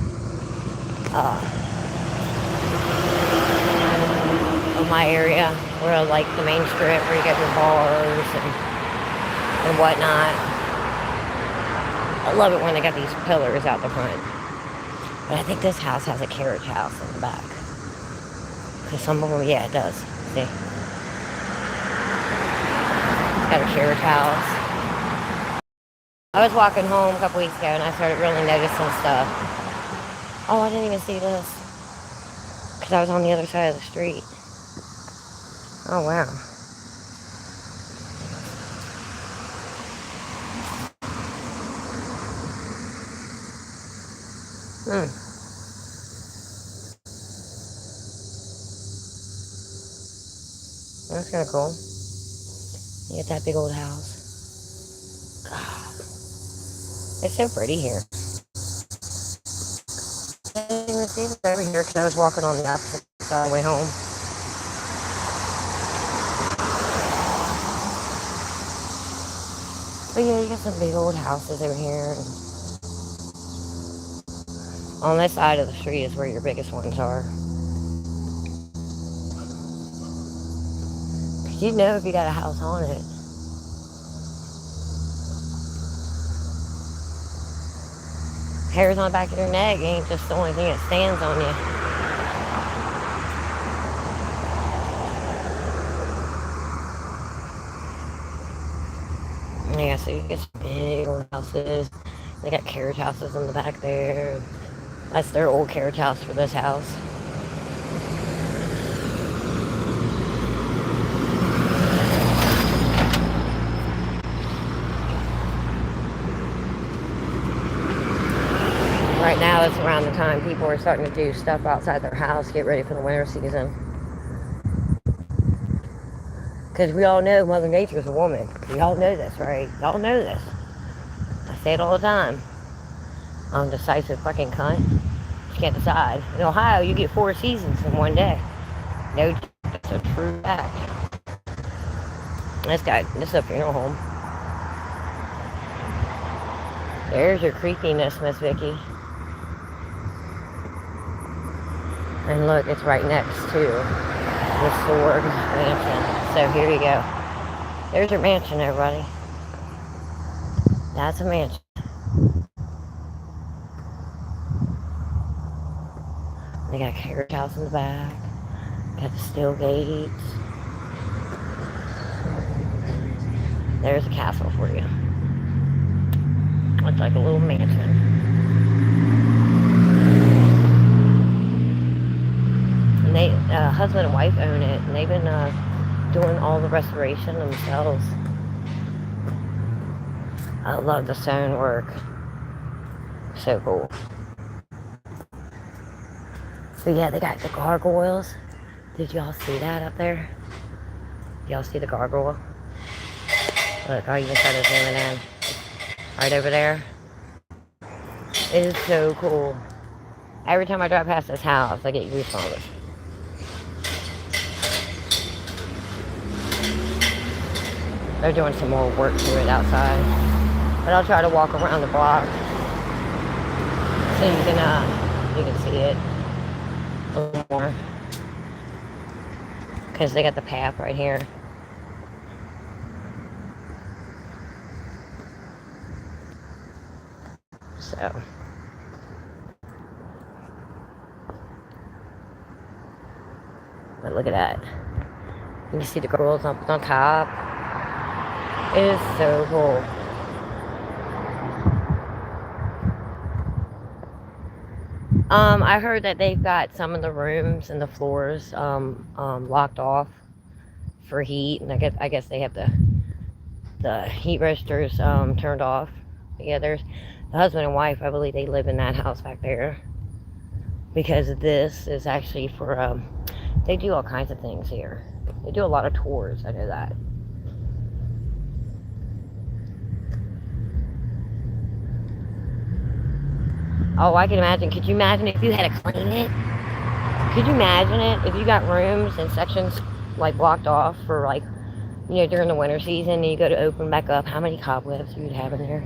of my area, where like the main strip where you get your bars and whatnot. I love it when they got these pillars out the front. But I think this house has a carriage house in the back. Because some of them, yeah, it does. See? It's got a carriage house. I was walking home a couple weeks ago and I started really noticing stuff. Oh, I didn't even see this. Because I was on the other side of the street. Oh, wow. That's kind of cool. You get that big old house. God. It's so pretty here. I didn't even see this over here because I was walking on the opposite side on the way home. But yeah, you got some big old houses over here. On this side of the street is where your biggest ones are. Cause you know if you got a house on it. Hairs on the back of your neck ain't just the only thing that stands on you. Yeah, so you get some big old houses. They got carriage houses in the back there. That's their old carriage house for this house. Right now, it's around the time people are starting to do stuff outside their house, get ready for the winter season. Because we all know Mother Nature is a woman. We all know this, right? Y'all know this. I say it all the time. Undecisive fucking cunt. You can't decide. In Ohio, you get 4 seasons in one day. No, that's a true fact. This is a funeral home. There's your creepiness, Miss Vicky. And look, it's right next to the Sword Mansion. So here you go. There's your mansion, everybody. That's a mansion. They got a carriage house in the back. Got the steel gates. There's a castle for you. Looks like a little mansion. And they, husband and wife own it, and they've been doing all the restoration themselves. I love the stone work. So cool. So yeah, they got the gargoyles. Did y'all see that up there? Y'all see the gargoyle? Look, I'll even try to zoom it in. Right over there. It is so cool. Every time I drive past this house, I get goosebumps. They're doing some more work to it outside. But I'll try to walk around the block so you can see it a little more. Because they got the path right here. So. But look at that. You can see the girls up on top. It is so cool. I heard that they've got some of the rooms and the floors locked off for heat, and I guess they have the heat registers turned off. But yeah, there's the husband and wife. I believe they live in that house back there because this is actually for they do all kinds of things here. They do a lot of tours. I know that. Oh, I can imagine. Could you imagine if you had to clean it? Could you imagine it if you got rooms and sections like blocked off for like, you know, during the winter season and you go to open back up, how many cobwebs you'd have in there?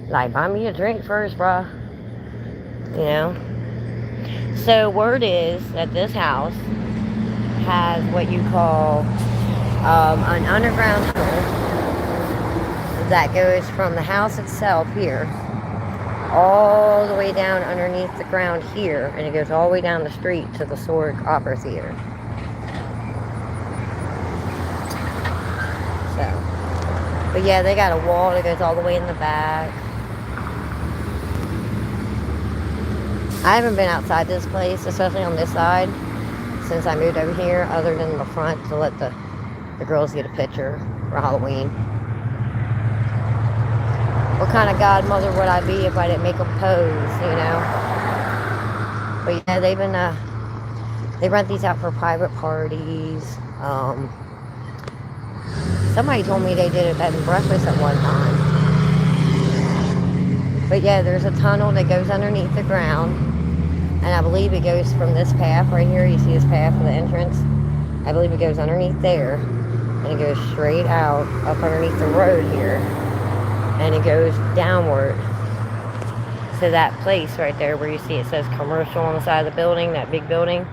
Like, buy me a drink first, bruh. You know? So word is that this house has what you call an underground tunnel that goes from the house itself here all the way down underneath the ground here, and it goes all the way down the street to the Sword Opera Theater. So, but yeah, they got a wall that goes all the way in the back. I haven't been outside this place, especially on this side, since I moved over here, other than the front to let the girls get a picture for Halloween. What kind of godmother would I be if I didn't make them pose, you know? But yeah, they've been, they rent these out for private parties. Somebody told me they did a bed and breakfast at one time. But yeah, there's a tunnel that goes underneath the ground. And I believe it goes from this path right here. You see this path for the entrance? I believe it goes underneath there. And it goes straight out up underneath the road here. And it goes downward to that place right there where you see it says commercial on the side of the building, that big building.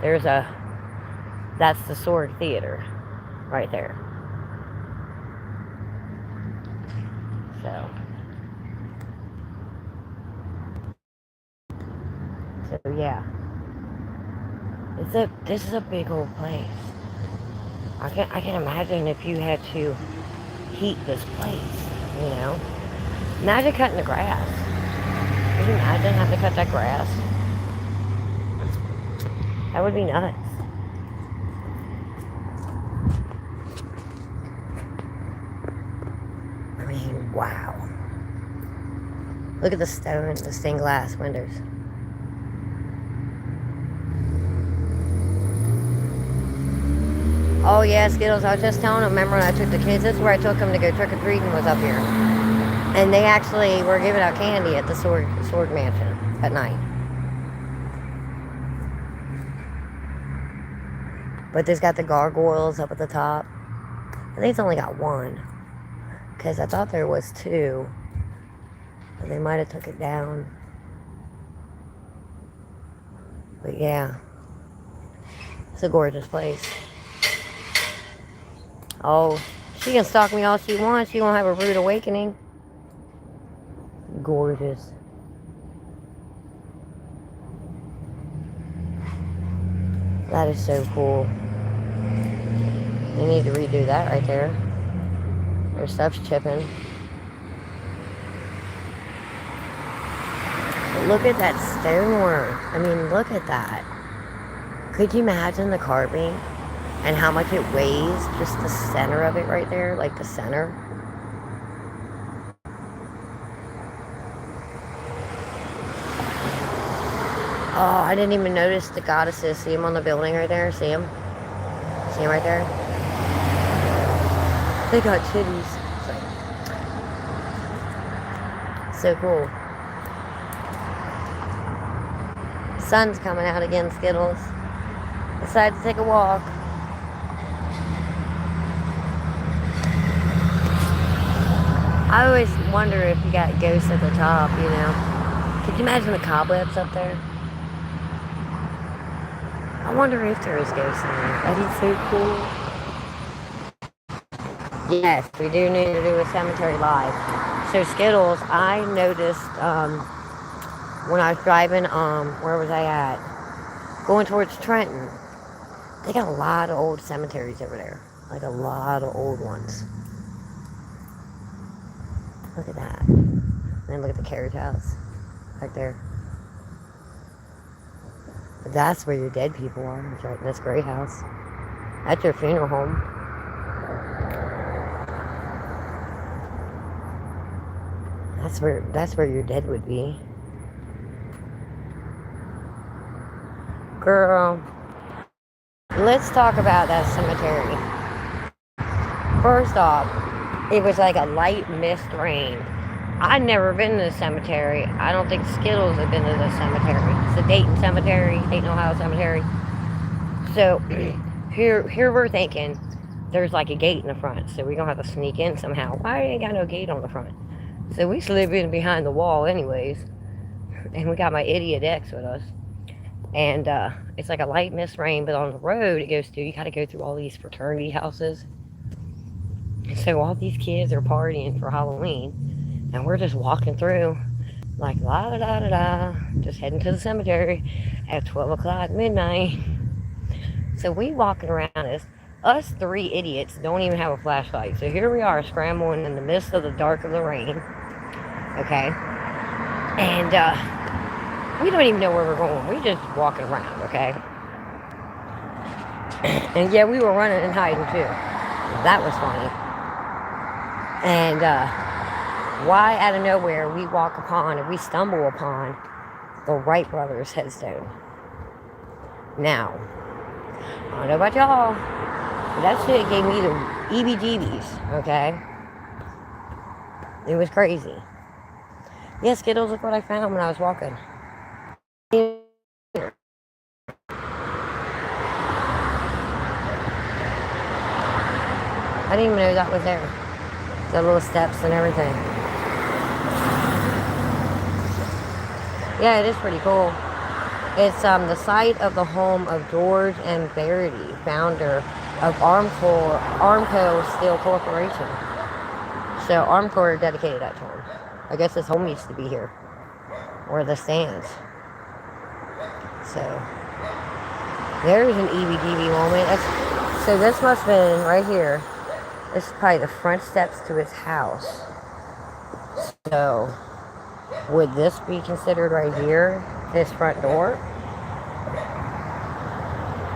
That's the Sword Theater right there. So yeah. This is a big old place. I can imagine if you had to heat this place. You know, imagine cutting the grass. Could you imagine having to cut that grass? That would be nuts. I mean, wow. Look at the stone, the stained glass windows. Oh yeah, Skittles, I was just telling them, remember when I took the kids, this is where I took them to go trick-or-treating, was up here. And they actually were giving out candy at the Sword Mansion at night. But there's got the gargoyles up at the top. I think it's only got one. Because I thought there was two. But they might have took it down. But yeah. It's a gorgeous place. Oh, she can stalk me all she wants. She won't have a rude awakening. Gorgeous. That is so cool. They need to redo that right there. Their stuff's chipping. But look at that stonework. I mean, look at that. Could you imagine the carving and how much it weighs? Just the center of it right there, like the center. Oh, I didn't even notice the goddesses. See them on the building right there? See them? See them right there? They got titties. So cool. Sun's coming out again, Skittles. Decided to take a walk. I always wonder if you got ghosts at the top, you know. Could you imagine the cobwebs up there? I wonder if there is ghosts in there. That'd be so cool. Yes, we do need to do a cemetery live. So Skittles, I noticed when I was driving, where was I at? Going towards Trenton. They got a lot of old cemeteries over there. Like a lot of old ones. Look at that. And then look at the carriage house. Right there. But that's where your dead people are. It's right in this gray house. That's your funeral home. That's where your dead would be. Girl, let's talk about that cemetery. First off, it was like a light mist rain. I'd never been to the cemetery. I don't think Skittles have been to the cemetery. It's the Dayton Cemetery, Dayton, Ohio Cemetery. So here we're thinking there's like a gate in the front, so we're gonna have to sneak in somehow. Why ain't got no gate on the front? So we slid in behind the wall anyways, and we got my idiot ex with us. And it's like a light mist rain, but on the road it goes through, you gotta go through all these fraternity houses. And so all these kids are partying for Halloween, and we're just walking through like la da da da da, just heading to the cemetery at 12 o'clock midnight. So we walking around us three idiots don't even have a flashlight. So here we are scrambling in the midst of the dark of the rain. Okay. And we don't even know where we're going. We're just walking around, okay? And yeah, we were running and hiding too. That was funny. And why out of nowhere we walk upon and we stumble upon the Wright brothers headstone. Now, I don't know about y'all, but that shit gave me the EBGBs, okay? It was crazy. Yeah, Skittles, look what I found when I was walking. I didn't even know that was there. The little steps and everything. Yeah, it is pretty cool. It's the site of the home of George M. Verity, founder of Armco Steel Corporation. So Armco dedicated that to him. I guess his home used to be here, where this stands. So there's an EBDB moment. So this must have been right here. This is probably the front steps to his house. So would this be considered right here, his front door?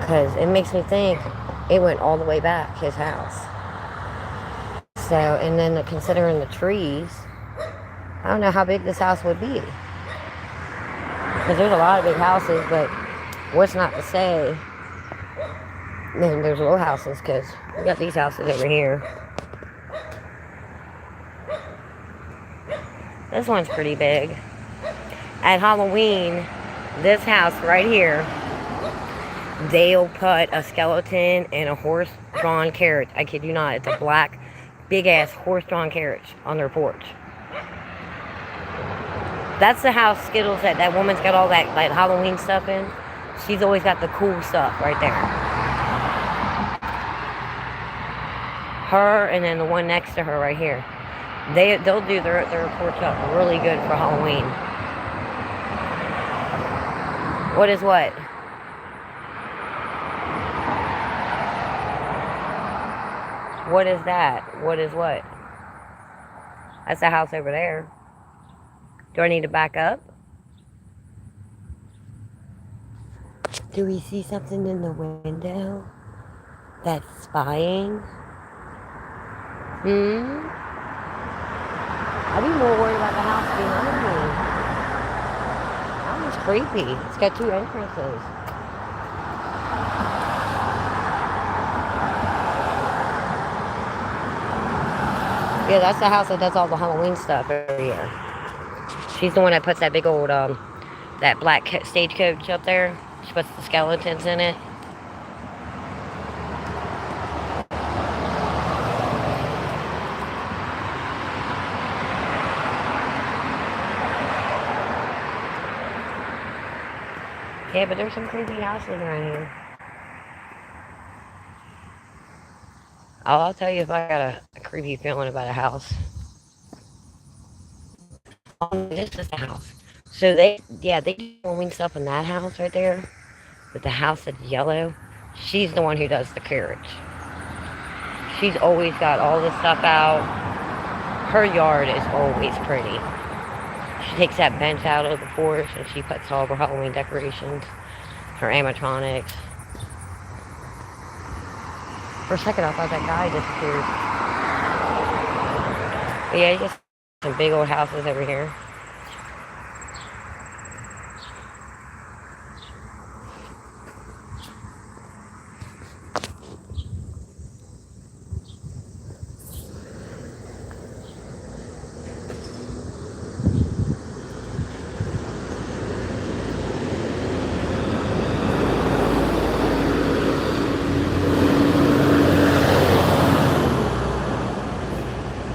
Because it makes me think it went all the way back, his house. So, and then considering the trees, I don't know how big this house would be. Because there's a lot of big houses, but what's not to say? Then there's little houses, because we got these houses over here. This one's pretty big. At Halloween, this house right here, they'll put a skeleton and a horse-drawn carriage. I kid you not. It's a black, big-ass horse-drawn carriage on their porch. That's the house Skittles that woman's got all that like Halloween stuff in. She's always got the cool stuff right there. Her and then the one next to her right here. They'll do their porch up really good for Halloween. What is what? What is that? What is what? That's the house over there. Do I need to back up? Do we see something in the window that's spying? I'd be more worried about the house behind me. That was creepy. It's got 2 entrances. Yeah, that's the house that does all the Halloween stuff every year. She's the one that puts that big old, that black stagecoach up there. She puts the skeletons in it. Yeah, but there's some creepy houses around here. I'll tell you if I got a creepy feeling about a house. This is the house. So they do Halloween stuff in that house right there. But the house that's yellow, she's the one who does the carriage. She's always got all this stuff out. Her yard is always pretty. She takes that bench out of the porch and she puts all of her Halloween decorations, her animatronics. For a second I thought that guy disappeared. But yeah, just some big old houses over here.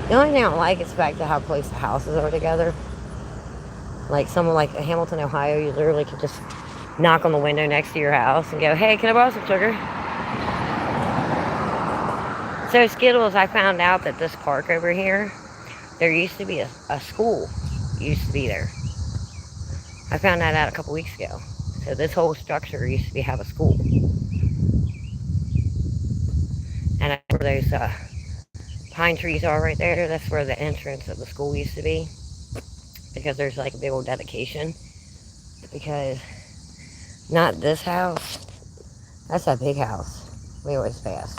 The only thing I don't like is the fact that how close the houses are together. Like someone like Hamilton, Ohio, you literally could just knock on the window next to your house and go, hey, can I borrow some sugar? So Skittles, I found out that this park over here, there used to be a school used to be there. I found that out a couple weeks ago. So this whole structure used to have a school. And I remember those pine trees are right there. That's where the entrance of the school used to be, because there's like a big old dedication. Because not this house, that's a big house we always pass,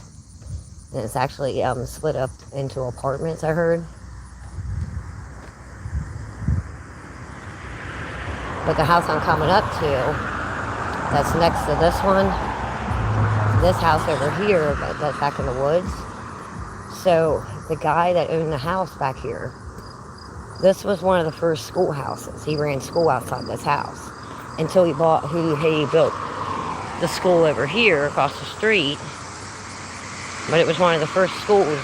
and it's actually split up into apartments, I heard. But the house I'm coming up to, that's next to this one, this house over here, that's back in the woods. So the guy that owned the house back here, this was one of the first schoolhouses. He ran school outside this house until he built the school over here across the street. But it was one of the first schools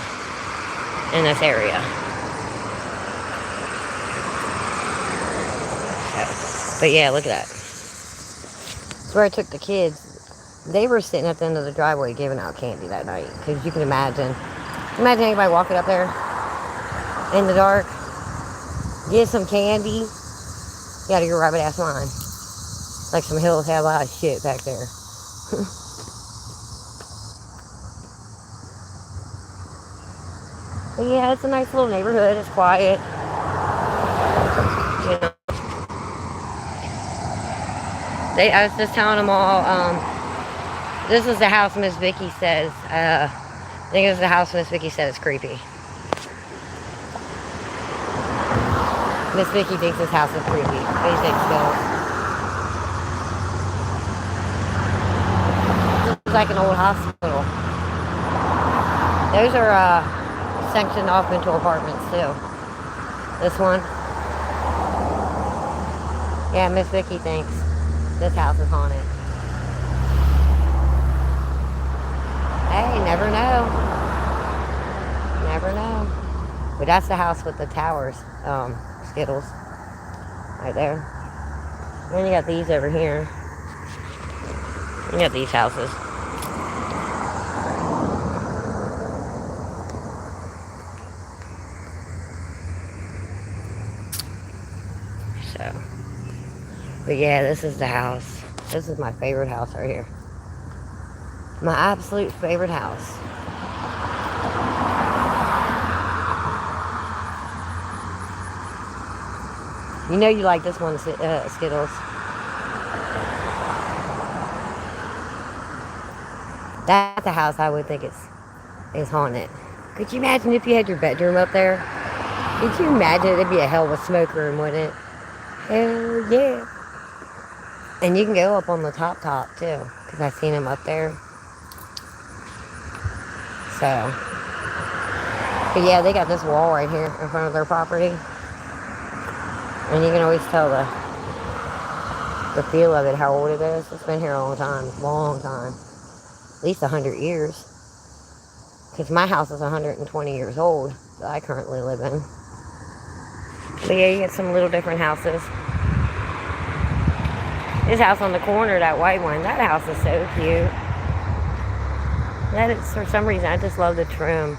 in this area. So, but yeah, look at that. That's where I took the kids. They were sitting at the end of the driveway giving out candy that night. Because you can imagine anybody walking up there in the dark, get some candy. You gotta go rabbit ass line. Like some hills have a lot of shit back there. But yeah, it's a nice little neighborhood. It's quiet. You know. I was just telling them all, this is the house Miss Vicky says, I think this is the house Miss Vicky said is creepy. Miss Vicky thinks this house is creepy. What do you think, Skills? This is like an old hospital. Those are sectioned off into apartments too. This one. Yeah, Miss Vicky thinks this house is haunted. Hey, never know. Never know. But that's the house with the towers, Skittles. Right there. And then you got these over here. You got these houses. So, but yeah, this is the house. This is my favorite house right here. My absolute favorite house. You know you like this one, Skittles. That's a house I would think is haunted. Could you imagine if you had your bedroom up there? Could you imagine? It'd be a hell of a smoke room, wouldn't it? Hell yeah. And you can go up on the top too, because I've seen them up there. So, but yeah, they got this wall right here in front of their property. And you can always tell the feel of it, how old it is. It's been here a long time. At least 100 years. Because my house is 120 years old that I currently live in. But yeah, you get some little different houses. This house on the corner, that white one, that house is so cute. That is, for some reason, I just love the trim.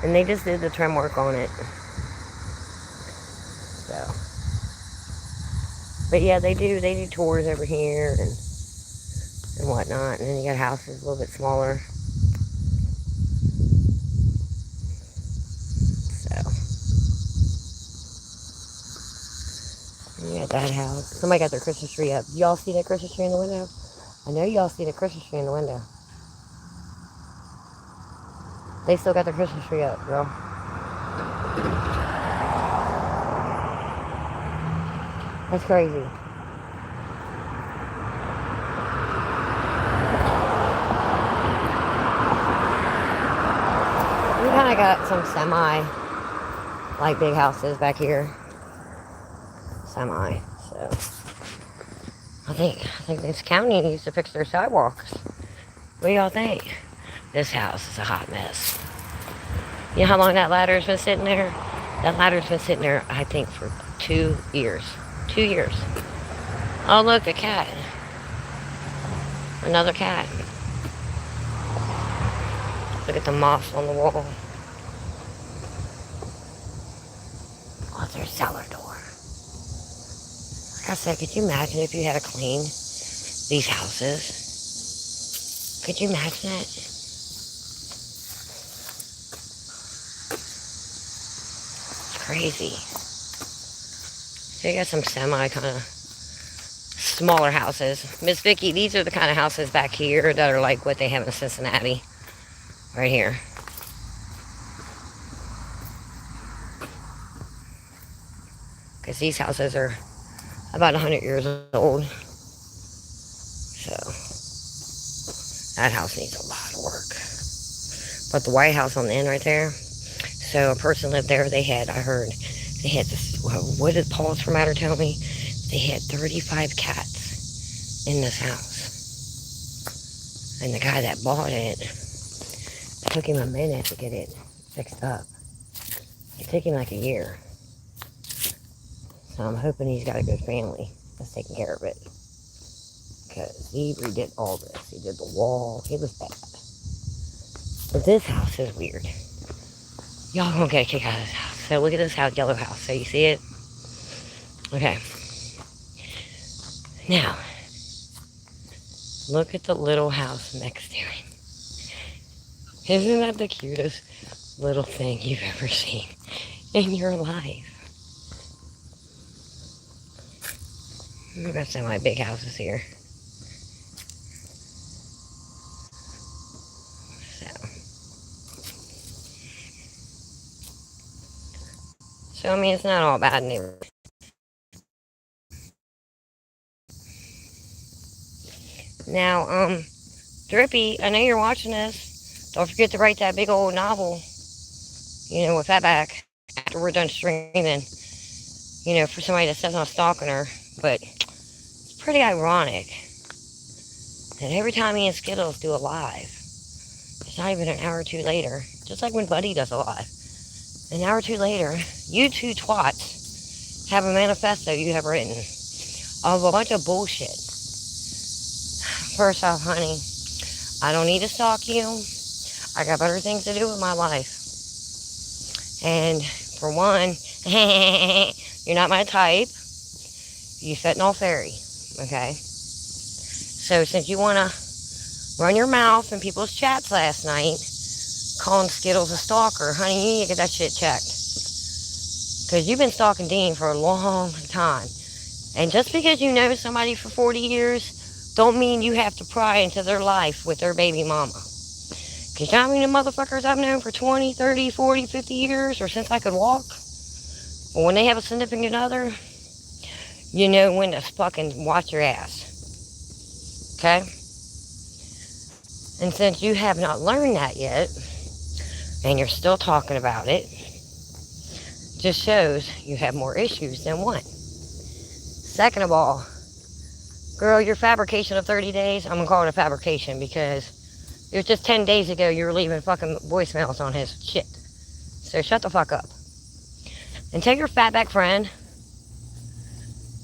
And they just did the trim work on it. So. But yeah, they do tours over here and whatnot. And then you got houses a little bit smaller. So. You got that house. Somebody got their Christmas tree up. Y'all see that Christmas tree in the window? I know y'all see the Christmas tree in the window. They still got their Christmas tree up, girl. That's crazy. We kind of got some like big houses back here. So I think this county needs to fix their sidewalks. What do y'all think? This house is a hot mess. You know how long that ladder's been sitting there? That ladder's been sitting there, I think, for 2 years. 2 years. Oh, look, a cat. Another cat. Look at the moss on the wall. Oh, there's cellar door. Like I said, could you imagine if you had to clean these houses? Could you imagine it? It's crazy. So you got some semi kind of smaller houses. Miss Vicky, these are the kind of houses back here that are like what they have in Cincinnati. Right here. Because these houses are about 100 years old. So, that house needs a lot of work. But the White House on the end right there, so a person lived there, I heard, they had this, what did Paul's from Matter tell me? They had 35 cats in this house. And the guy that bought it, it took him a minute to get it fixed up. It took him like a year. So I'm hoping he's got a good family that's taking care of it. Because he redid all this. He did the wall. It was bad. But this house is weird. Y'all gonna get a kick out of this house. So look at this house, yellow house. So you see it? Okay. Now, look at the little house next to it. Isn't that the cutest little thing you've ever seen in your life? I've got some of my big houses here. So I mean, it's not all bad news. Now, Drippy, I know you're watching this. Don't forget to write that big old novel, with that back after we're done streaming, for somebody that says I'm stalking her. But it's pretty ironic that every time me and Skittles do a live, it's not even an hour or two later, just like when Buddy does a live. An hour or two later, you two twats have a manifesto you have written of a bunch of bullshit. First off, honey, I don't need to stalk you. I got better things to do with my life. And for one, you're not my type. You fentanyl fairy, okay? So since you want to run your mouth in people's chats last night, calling Skittles a stalker, honey, you need to get that shit checked. Because you've been stalking Dean for a long time. And just because you know somebody for 40 years, don't mean you have to pry into their life with their baby mama. Because you know how many motherfuckers I've known for 20, 30, 40, 50 years, or since I could walk? But when they have a significant other, you know when to fucking watch your ass. Okay? And since you have not learned that yet, and you're still talking about it, just shows you have more issues than one. Second of all, girl, your fabrication of 30 days, I'm going to call it a fabrication because it was just 10 days ago you were leaving fucking voicemails on his shit. So shut the fuck up. And tell your fatback friend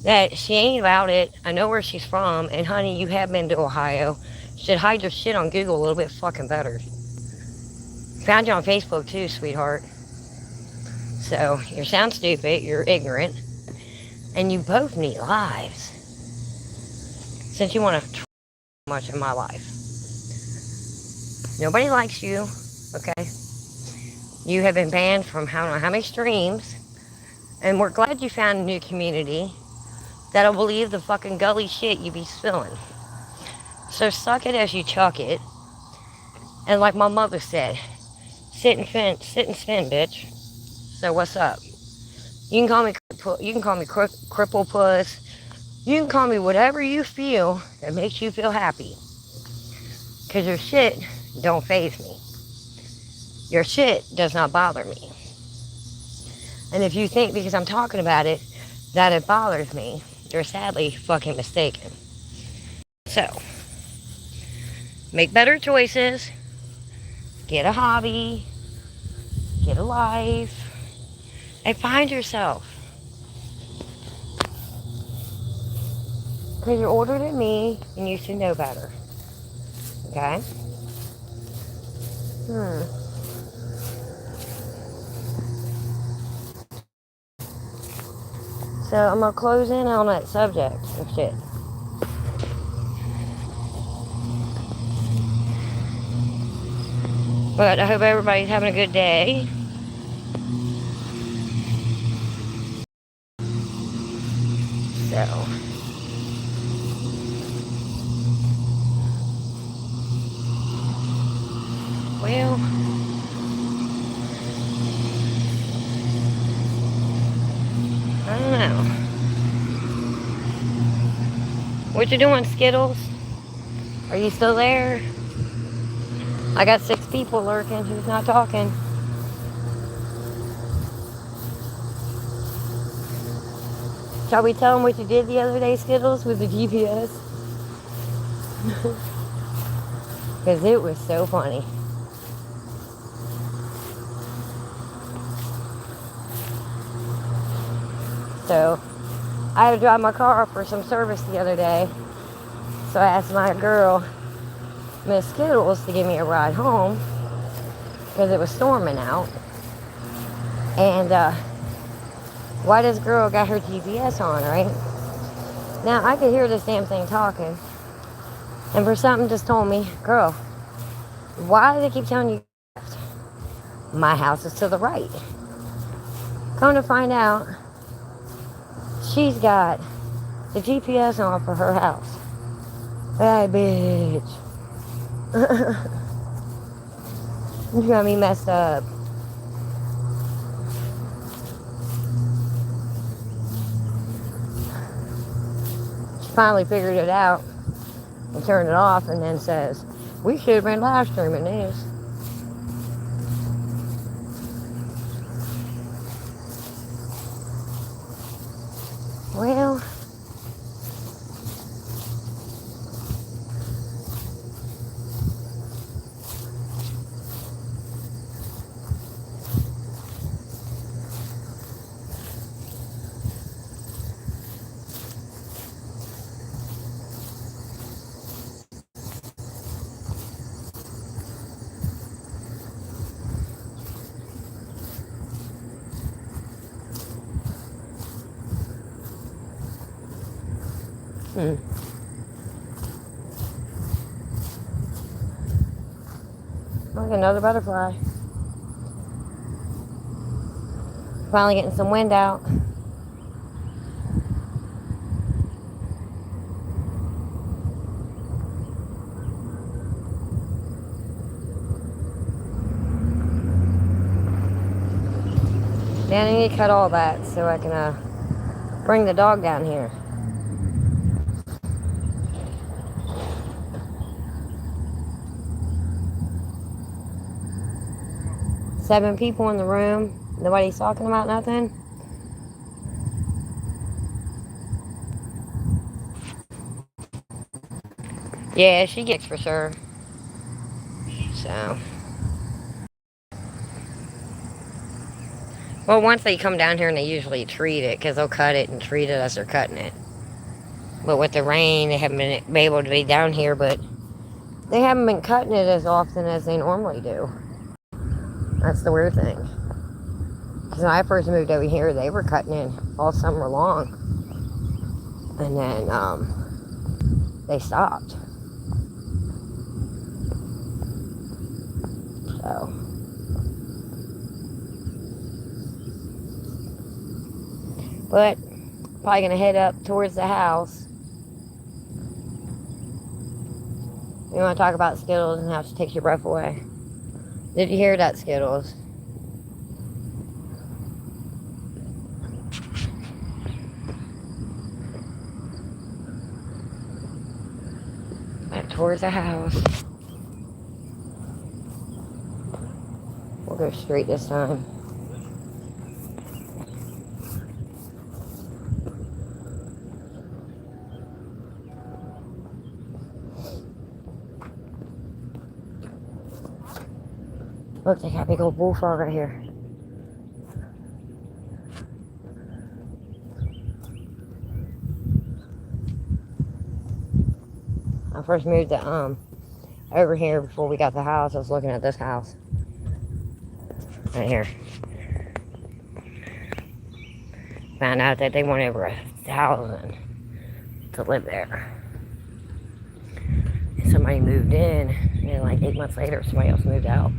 that she ain't about it. I know where she's from. And honey, you have been to Ohio. You should hide your shit on Google a little bit fucking better. Found you on Facebook too, sweetheart. So you sound stupid. You're ignorant. And you both need lives. Since you want to try much in my life. Nobody likes you, okay? You have been banned from I don't know how many streams. And we're glad you found a new community that'll believe the fucking gully shit you be spilling. So suck it as you chuck it. And like my mother said, sit and spin, bitch. So what's up? You can call me cripple puss. You can call me whatever you feel that makes you feel happy. Because your shit don't faze me. Your shit does not bother me. And if you think because I'm talking about it that it bothers me, you're sadly fucking mistaken. So, make better choices. Get a hobby. Get a life. And find yourself. Because you're older than me and you should know better. Okay? So I'm going to close in on that subject of shit. But I hope everybody's having a good day. So. Well. I don't know. What you doing, Skittles? Are you still there? I got 6 people lurking who's not talking. Shall we tell them what you did the other day, Skittles, with the GPS? Because it was so funny. So, I had to drive my car for some service the other day. So I asked my girl, Miss Skittles, to give me a ride home. Because it was storming out. And, why this girl got her GPS on, right? Now, I could hear this damn thing talking. And for something just told me, girl, why do they keep telling you left? My house is to the right. Come to find out, she's got the GPS on for her house. Hey, bitch. You got me messed up. She finally figured it out. and turn it off, and then says, we should have been live streaming this. Well, look, another butterfly. Finally getting some wind out. Then I need to cut all that so I can bring the dog down here. Seven people in the room. Nobody's talking about nothing. Yeah, she gets for sure. So. Well, once they come down here and they usually treat it, because they'll cut it and treat it as they're cutting it. But with the rain, they haven't been able to be down here, but they haven't been cutting it as often as they normally do. That's the weird thing. Because when I first moved over here, they were cutting it all summer long. And then they stopped. So. But probably going to head up towards the house. You want to talk about Skittles and how she takes your breath away. Did you hear that, Skittles? Back towards the house. We'll go straight this time. Look, they got a big old bullfrog right here. I first moved to, over here before we got the house. I was looking at this house. Right here. Found out that they want over 1,000 to live there. And somebody moved in, and like 8 months later, somebody else moved out.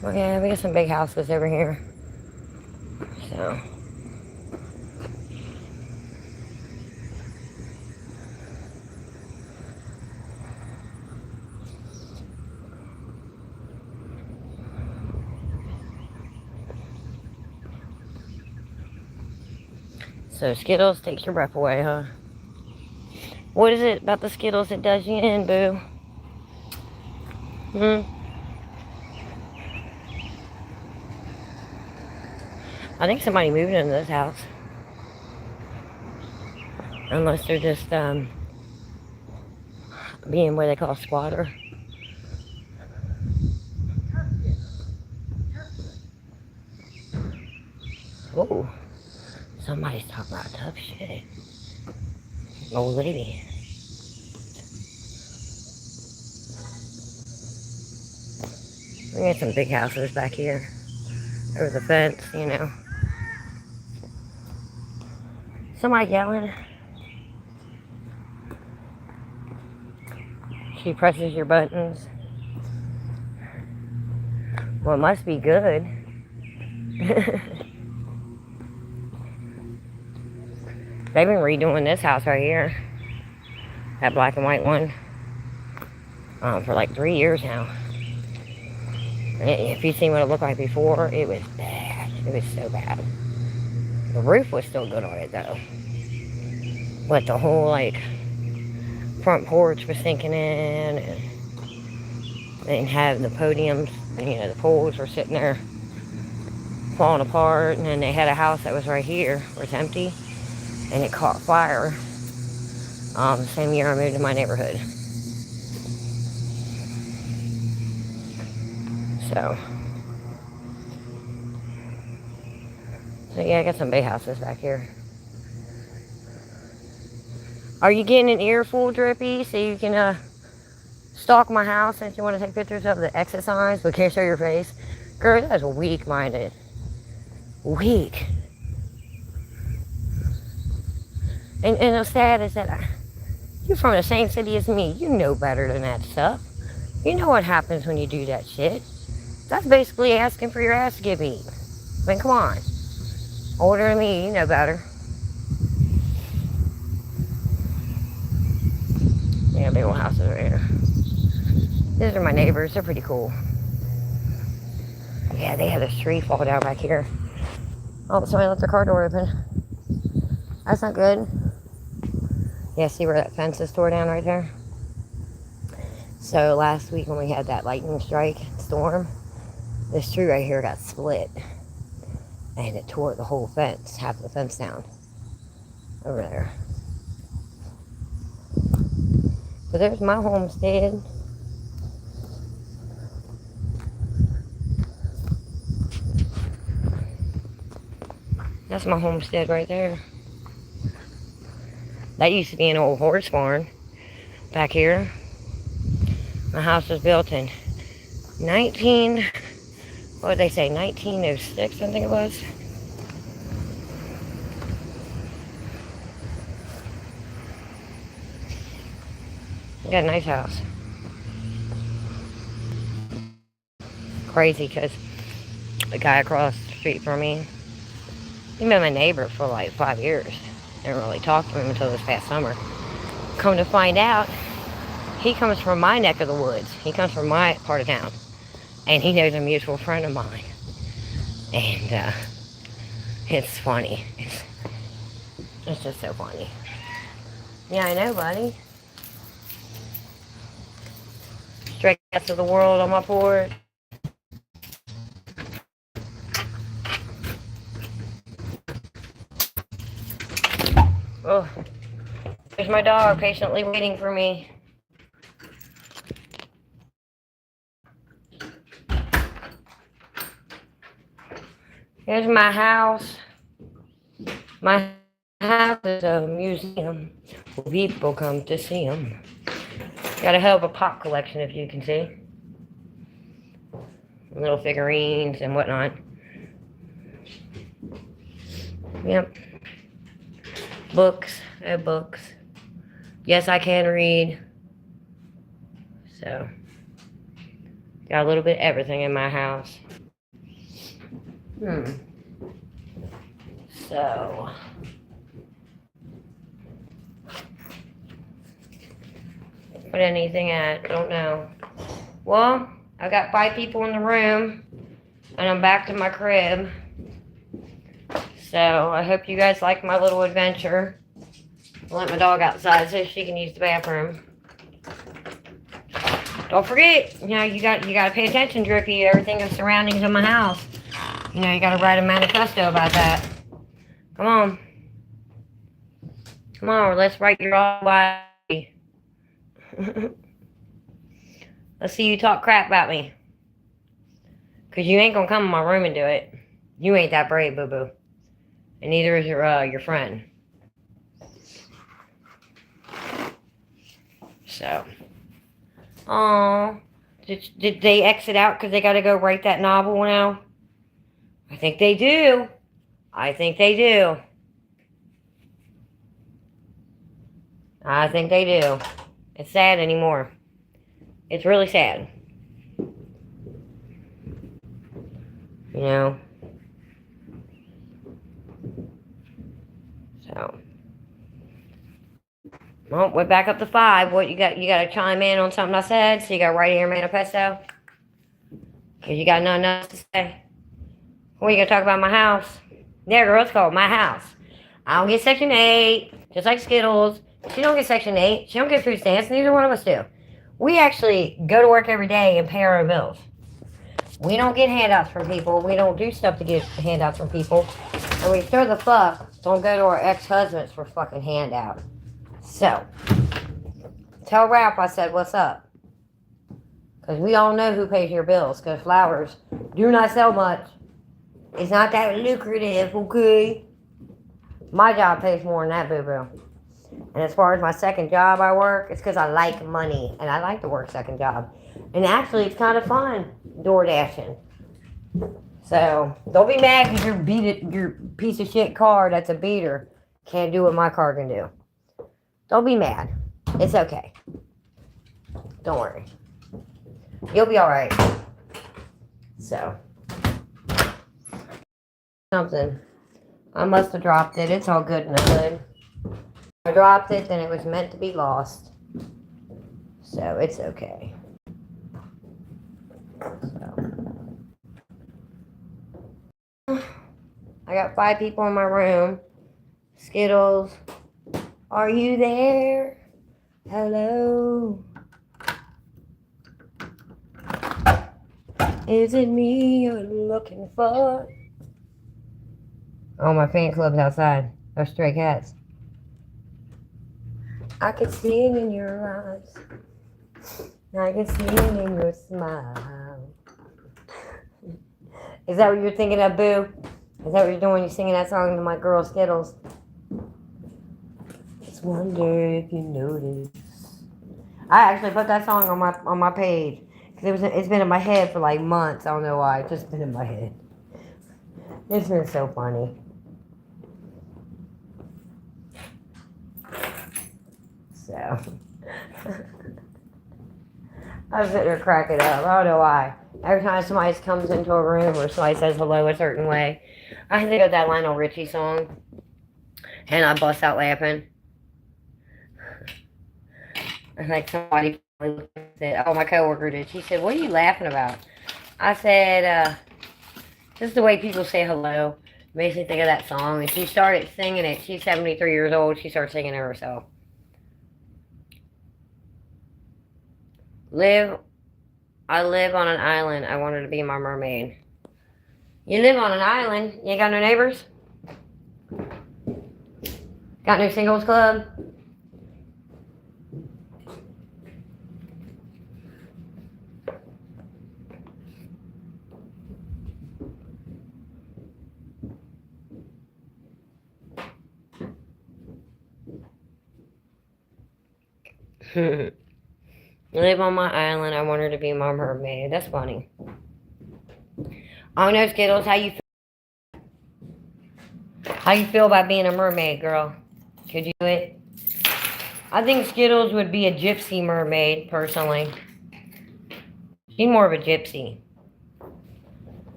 Okay, we got some big houses over here. So. So Skittles takes your breath away, huh? What is it about the Skittles that does you in, boo? I think somebody moved into this house. Unless they're just being what they call a squatter. Oh, somebody's talking about tough shit. Old lady. We got some big houses back here. There was a fence, you know. Somebody yelling. She presses your buttons. Well, it must be good. They've been redoing this house right here. That black and white one. For like 3 years now. If you've seen what it looked like before, it was bad. It was so bad. The roof was still good on it though. But the whole like front porch was sinking in, and they didn't have the podiums, and, you know, the poles were sitting there falling apart. And then they had a house that was right here, was empty, and it caught fire the same year I moved to my neighborhood. So yeah, I got some bay houses back here. Are you getting an earful, Drippy, so you can stalk my house since you want to take pictures of the exit signs but can't show your face? Girl, that's weak-minded. Weak. And what's sad is that you're from the same city as me. You know better than that stuff. You know what happens when you do that shit. That's basically asking for your ass to get beat. I mean, come on. Older than me, you know better. Yeah, big old houses right here. These are my neighbors. They're pretty cool. Yeah, they had a tree fall down back here. Oh, somebody left their car door open. That's not good. Yeah, see where that fence is tore down right there? So last week when we had that lightning strike storm, this tree right here got split. And it tore the whole fence, half the fence down. Over there. But there's my homestead. That's my homestead right there. That used to be an old horse barn back here. My house was built in 1906, I think it was. Got a nice house. Crazy because the guy across the street from me, he's been my neighbor for like 5 years. Didn't really talk to him until this past summer. Come to find out, he comes from my neck of the woods. He comes from my part of town. And he knows a mutual friend of mine. And it's funny. It's just so funny. Yeah, I know, buddy. Straight out to the world on my porch. Oh, there's my dog patiently waiting for me. Here's my house. My house is a museum where people come to see them. Got a hell of a pop collection, if you can see. Little figurines and whatnot. Yep. Books. I have books. Yes, I can read. So, got a little bit of everything in my house. So, put anything at, don't know. Well, I got 5 people in the room, and I'm back to my crib. So, I hope you guys like my little adventure. I'll let my dog outside so she can use the bathroom. Don't forget, you know, you got to pay attention, Drippy, to everything and surroundings of my house. You know, you got to write a manifesto about that. Come on. Come on, let's write your own way. Let's see you talk crap about me. Because you ain't going to come in my room and do it. You ain't that brave, boo-boo. And neither is your friend. So. Aww. Did they exit out because they got to go write that novel now? I think they do. I think they do. I think they do. It's sad anymore. It's really sad. You know? So. Well, we're back up to 5. What, you got to chime in on something I said? So you got to write in your manifesto? Because you got nothing else to say? What are you gonna talk about my house? Yeah, girl, it's called my house. I don't get Section 8, just like Skittles. She don't get Section 8. She don't get food stamps. Neither one of us do. We actually go to work every day and pay our own bills. We don't get handouts from people. We don't do stuff to get handouts from people. And we sure the fuck don't go to our ex-husbands for fucking handouts. So, tell Ralph I said what's up. Because we all know who pays your bills. Because flowers do not sell much. It's not that lucrative, okay? My job pays more than that, boo-boo. And as far as my second job I work, it's because I like money. And I like to work second job. And actually, it's kind of fun, door dashing. So, don't be mad because your piece of shit car that's a beater can't do what my car can do. Don't be mad. It's okay. Don't worry. You'll be alright. So. Something. I must have dropped it. It's all good in the hood. I dropped it, then it was meant to be lost. So, it's okay. So. I got 5 people in my room. Skittles. Are you there? Hello? Is it me you're looking for? Oh, my fan club's outside. Those stray cats. I can see it in your eyes. I can see it in your smile. Is that what you're thinking of, Boo? Is that what you're doing when you're singing that song to my girl Skittles? Just wonder if you notice. I actually put that song on my page because it's been in my head for like months. I don't know why. It's just been in my head. It's been so funny. So I was sitting there cracking up. I don't know why. Every time somebody comes into a room or somebody says hello a certain way, I think of that Lionel Richie song, and I bust out laughing. And like somebody said, oh, my coworker did. She said, "What are you laughing about?" I said, "Just the way people say hello makes me think of that song." And she started singing it. She's 73 years old. She started singing it herself. I live on an island. I want her to be my mermaid. You live on an island? You ain't got no neighbors? Got no singles club? Live on my island. I want her to be my mermaid. That's funny. I don't know, Skittles. How you feel about being a mermaid, girl? Could you do it? I think Skittles would be a gypsy mermaid, personally. She's more of a gypsy.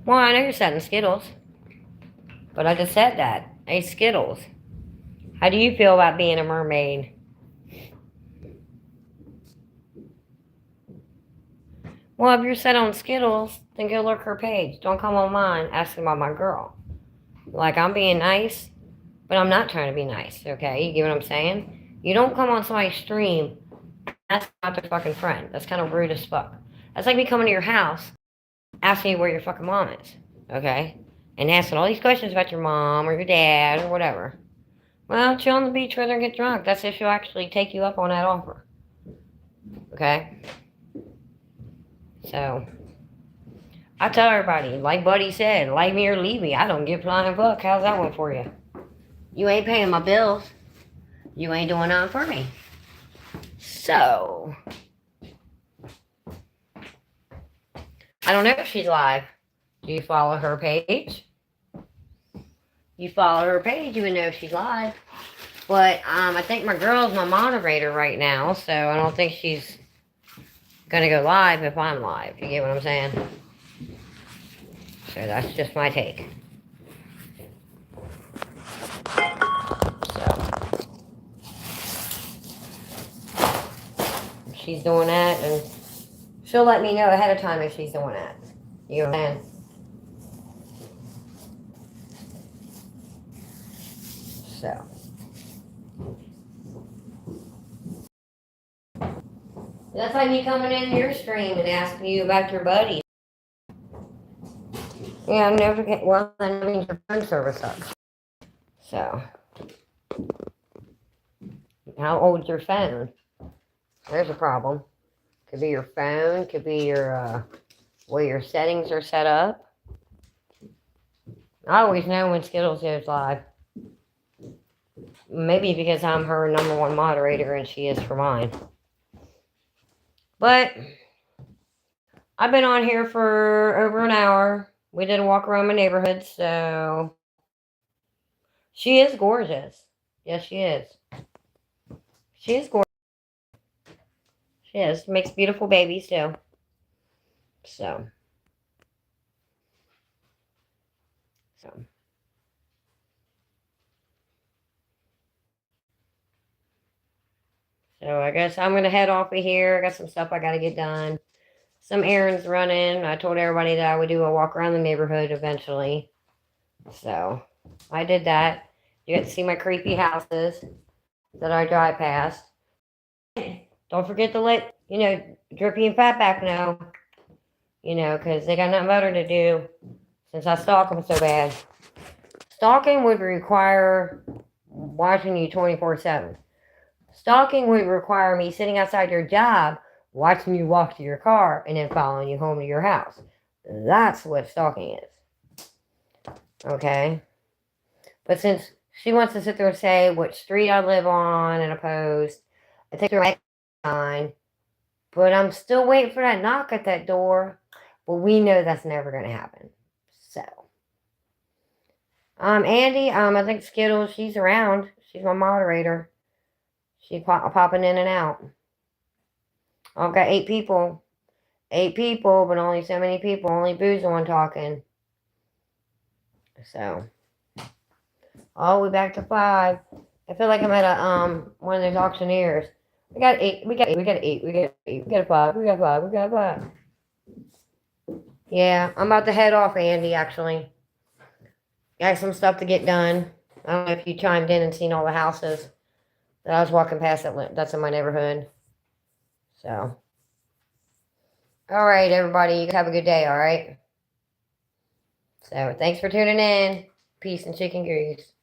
Well, I know you're setting Skittles. But I just said that. Hey, Skittles. How do you feel about being a mermaid? Well, if you're set on Skittles, then go look her page. Don't come on mine asking about my girl. Like, I'm being nice, but I'm not trying to be nice, okay? You get what I'm saying? You don't come on somebody's stream. That's not their fucking friend. That's kind of rude as fuck. That's like me coming to your house, asking you where your fucking mom is, okay? And asking all these questions about your mom or your dad or whatever. Well, chill on the beach with her and get drunk. That's if she'll actually take you up on that offer. Okay? So, I tell everybody, like Buddy said, like me or leave me. I don't give flying fuck. How's that one for you? You ain't paying my bills. You ain't doing nothing for me. So, I don't know if she's live. Do you follow her page? You follow her page, you would know if she's live. But I think my girl's my moderator right now, so I don't think she's gonna go live if I'm live. You get what I'm saying? So that's just my take. So she's doing that, and she'll let me know ahead of time if she's doing that. You know what I'm saying? So. That's like me coming in your stream and asking you about your buddies. Yeah, I'm never get well. That means your phone service sucks. So, how old's your phone? There's a problem. Could be your phone. Could be your where your settings are set up. I always know when Skittles goes live. Maybe because I'm her #1 moderator and she is for mine. But I've been on here for over an hour. We did a walk around my neighborhood, so she is gorgeous. Yes, she is. She is gorgeous. She is. Makes beautiful babies too. So. So I guess I'm gonna head off of here. I got some stuff I gotta get done. Some errands running. I told everybody that I would do a walk around the neighborhood eventually. So I did that. You got to see my creepy houses that I drive past. Don't forget to let, Drippy and Fatback know, because they got nothing better to do since I stalk them so bad. Stalking would require watching you 24/7. Stalking would require me sitting outside your job, watching you walk to your car, and then following you home to your house. That's what stalking is. Okay? But since she wants to sit there and say what street I live on in a post, I take her my sign, but I'm still waiting for that knock at that door. But we know that's never going to happen. So. Andy, I think Skittles, she's around. She's my moderator. She's popping in and out. I've got 8 people. 8 people, but only so many people. Only Boo's the one talking. So. Oh, we're back to 5. I feel like I'm at a one of those auctioneers. We got 8. We got 8. We got 8. We got 8. We got 5. We got 5. We got 5. Yeah, I'm about to head off, Andy, actually. Got some stuff to get done. I don't know if you chimed in and seen all the houses that I was walking past that's in my neighborhood. So. All right, everybody. You have a good day, all right? So, thanks for tuning in. Peace and chicken grease.